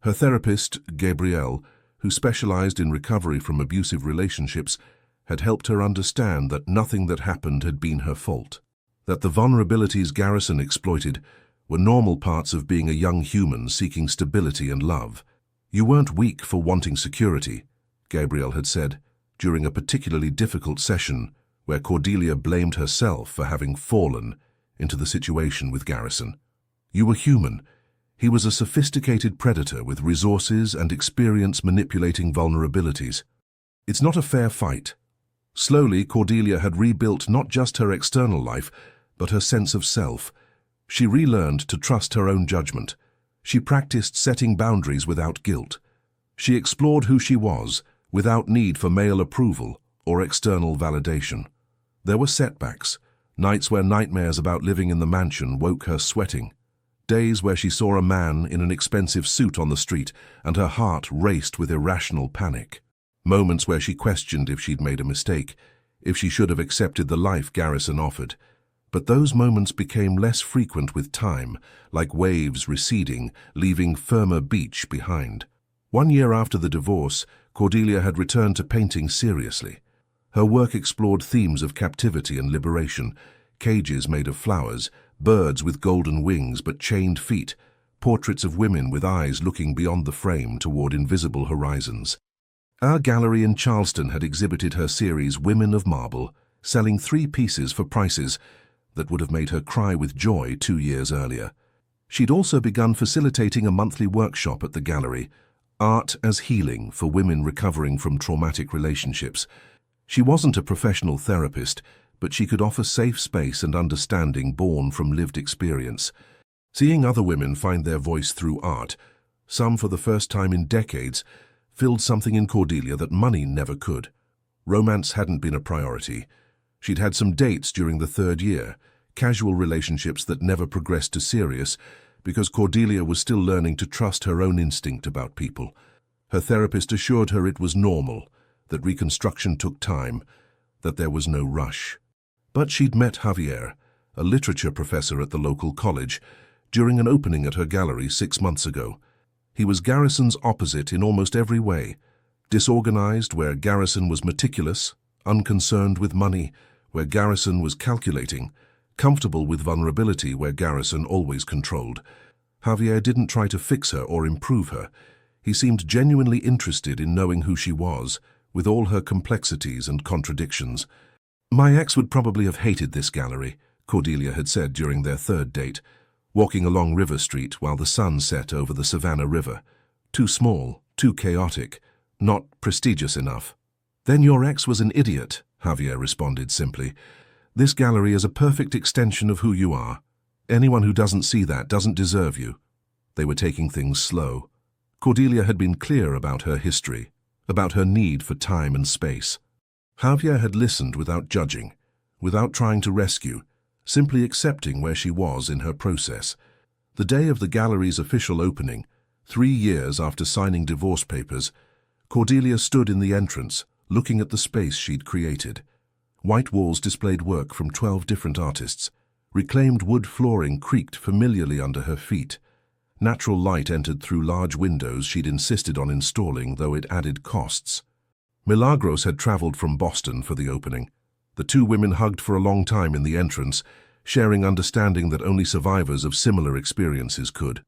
Her therapist, Gabrielle, who specialized in recovery from abusive relationships, had helped her understand that nothing that happened had been her fault, that the vulnerabilities Garrison exploited were normal parts of being a young human seeking stability and love. "You weren't weak for wanting security," Gabrielle had said, during a particularly difficult session where Cordelia blamed herself for having fallen into the situation with Garrison. "You were human. He was a sophisticated predator with resources and experience manipulating vulnerabilities. It's not a fair fight. Slowly, Cordelia had rebuilt not just her external life, but her sense of self. She relearned to trust her own judgment. She practiced setting boundaries without guilt. She explored who she was, without need for male approval or external validation. There were setbacks, nights where nightmares about living in the mansion woke her sweating, days where she saw a man in an expensive suit on the street and her heart raced with irrational panic. Moments where she questioned if she'd made a mistake, if she should have accepted the life Garrison offered. But those moments became less frequent with time, like waves receding, leaving firmer beach behind. 1 year after the divorce, Cordelia had returned to painting seriously. Her work explored themes of captivity and liberation, cages made of flowers, birds with golden wings but chained feet, portraits of women with eyes looking beyond the frame toward invisible horizons. Our gallery in Charleston had exhibited her series Women of Marble, selling 3 pieces for prices that would have made her cry with joy 2 years earlier. She'd also begun facilitating a monthly workshop at the gallery, Art as Healing for Women Recovering from Traumatic Relationships. She wasn't a professional therapist, but she could offer safe space and understanding born from lived experience. Seeing other women find their voice through art, some for the first time in decades, filled something in Cordelia that money never could. Romance hadn't been a priority. She'd had some dates during the 3rd year, casual relationships that never progressed to serious, because Cordelia was still learning to trust her own instinct about people. Her therapist assured her it was normal, that reconstruction took time, that there was no rush. But she'd met Javier, a literature professor at the local college, during an opening at her gallery 6 months ago. He was Garrison's opposite in almost every way. Disorganized where Garrison was meticulous, unconcerned with money where Garrison was calculating, comfortable with vulnerability where Garrison always controlled. Javier didn't try to fix her or improve her. He seemed genuinely interested in knowing who she was, with all her complexities and contradictions. "My ex would probably have hated this gallery," Cordelia had said during their 3rd date, walking along River Street while the sun set over the Savannah River. Too small, too chaotic, not prestigious enough. "Then your ex was an idiot," Javier responded simply. "This gallery is a perfect extension of who you are. Anyone who doesn't see that doesn't deserve you." They were taking things slow. Cordelia had been clear about her history, about her need for time and space. Javier had listened without judging, without trying to rescue, simply accepting where she was in her process. The day of the gallery's official opening, 3 years after signing divorce papers, Cordelia stood in the entrance, looking at the space she'd created. White walls displayed work from 12 different artists. Reclaimed wood flooring creaked familiarly under her feet. Natural light entered through large windows she'd insisted on installing, though it added costs. Milagros had traveled from Boston for the opening. The 2 women hugged for a long time in the entrance, sharing understanding that only survivors of similar experiences could.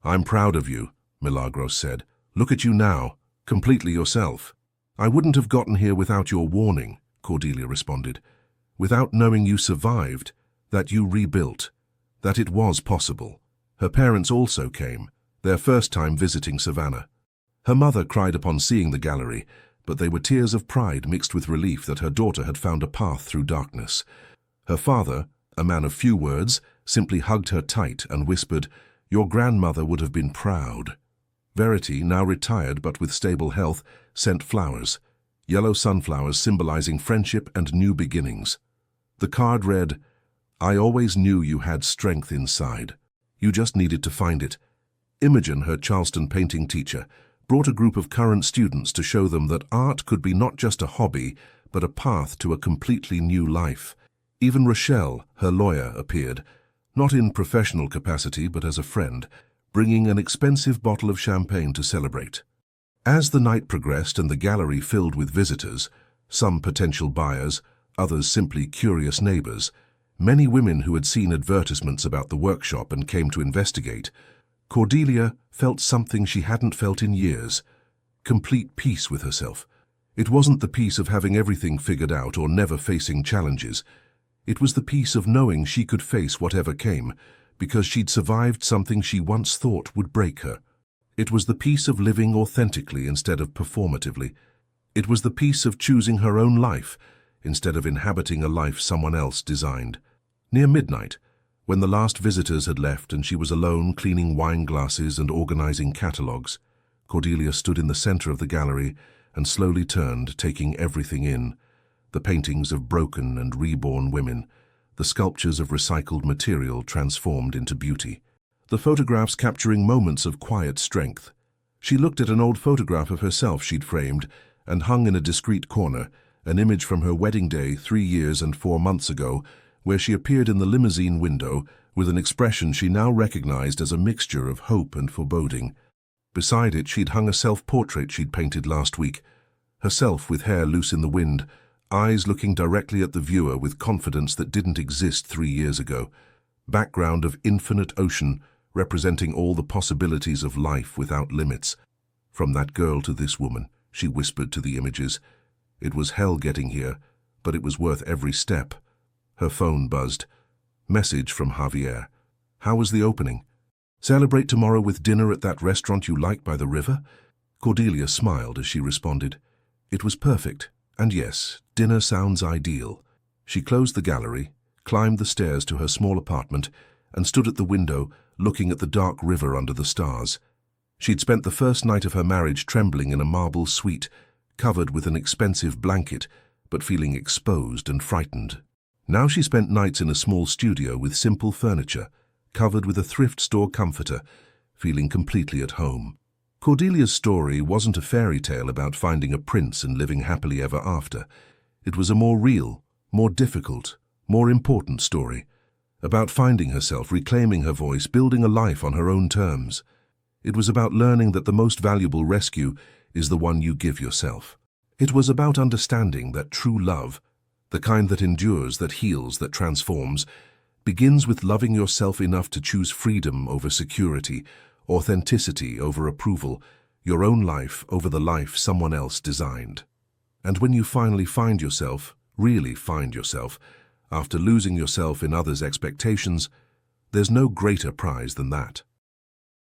"I'm proud of you," Milagros said. "Look at you now, completely yourself." "I wouldn't have gotten here without your warning," Cordelia responded. "Without knowing you survived, that you rebuilt, that it was possible." Her parents also came, their first time visiting Savannah. Her mother cried upon seeing the gallery, but they were tears of pride mixed with relief that her daughter had found a path through darkness. Her father, a man of few words, simply hugged her tight and whispered, "Your grandmother would have been proud." Verity, now retired but with stable health, sent flowers, yellow sunflowers symbolizing friendship and new beginnings. The card read, "I always knew you had strength inside. You just needed to find it." Imogen, her Charleston painting teacher, brought a group of current students to show them that art could be not just a hobby, but a path to a completely new life. Even Rochelle, her lawyer, appeared, not in professional capacity but as a friend, bringing an expensive bottle of champagne to celebrate. As the night progressed and the gallery filled with visitors, some potential buyers, others simply curious neighbors, many women who had seen advertisements about the workshop and came to investigate, Cordelia felt something she hadn't felt in years, complete peace with herself. It wasn't the peace of having everything figured out or never facing challenges. It was the peace of knowing she could face whatever came, because she'd survived something she once thought would break her. It was the peace of living authentically instead of performatively. It was the peace of choosing her own life instead of inhabiting a life someone else designed. Near midnight, when the last visitors had left and she was alone cleaning wine glasses and organizing catalogues, Cordelia stood in the center of the gallery and slowly turned, taking everything in: the paintings of broken and reborn women, the sculptures of recycled material transformed into beauty, the photographs capturing moments of quiet strength. She looked at an old photograph of herself she'd framed and hung in a discreet corner, an image from her wedding day 3 years and 4 months ago, where she appeared in the limousine window with an expression she now recognized as a mixture of hope and foreboding. Beside it, she'd hung a self-portrait she'd painted last week, herself with hair loose in the wind, eyes looking directly at the viewer with confidence that didn't exist 3 years ago. Background of infinite ocean, representing all the possibilities of life without limits. From that girl to this woman, she whispered to the images. It was hell getting here, but it was worth every step. Her phone buzzed. Message from Javier. How was the opening? Celebrate tomorrow with dinner at that restaurant you like by the river? Cordelia smiled as she responded. It was perfect, and yes, dinner sounds ideal. She closed the gallery, climbed the stairs to her small apartment, and stood at the window, looking at the dark river under the stars. She'd spent the first night of her marriage trembling in a marble suite, covered with an expensive blanket, but feeling exposed and frightened. Now she spent nights in a small studio with simple furniture, covered with a thrift store comforter, feeling completely at home. Cordelia's story wasn't a fairy tale about finding a prince and living happily ever after. It was a more real, more difficult, more important story, about finding herself, reclaiming her voice, building a life on her own terms. It was about learning that the most valuable rescue is the one you give yourself. It was about understanding that true love, the kind that endures, that heals, that transforms, begins with loving yourself enough to choose freedom over security, authenticity over approval, your own life over the life someone else designed. And when you finally find yourself, really find yourself, after losing yourself in others' expectations, there's no greater prize than that.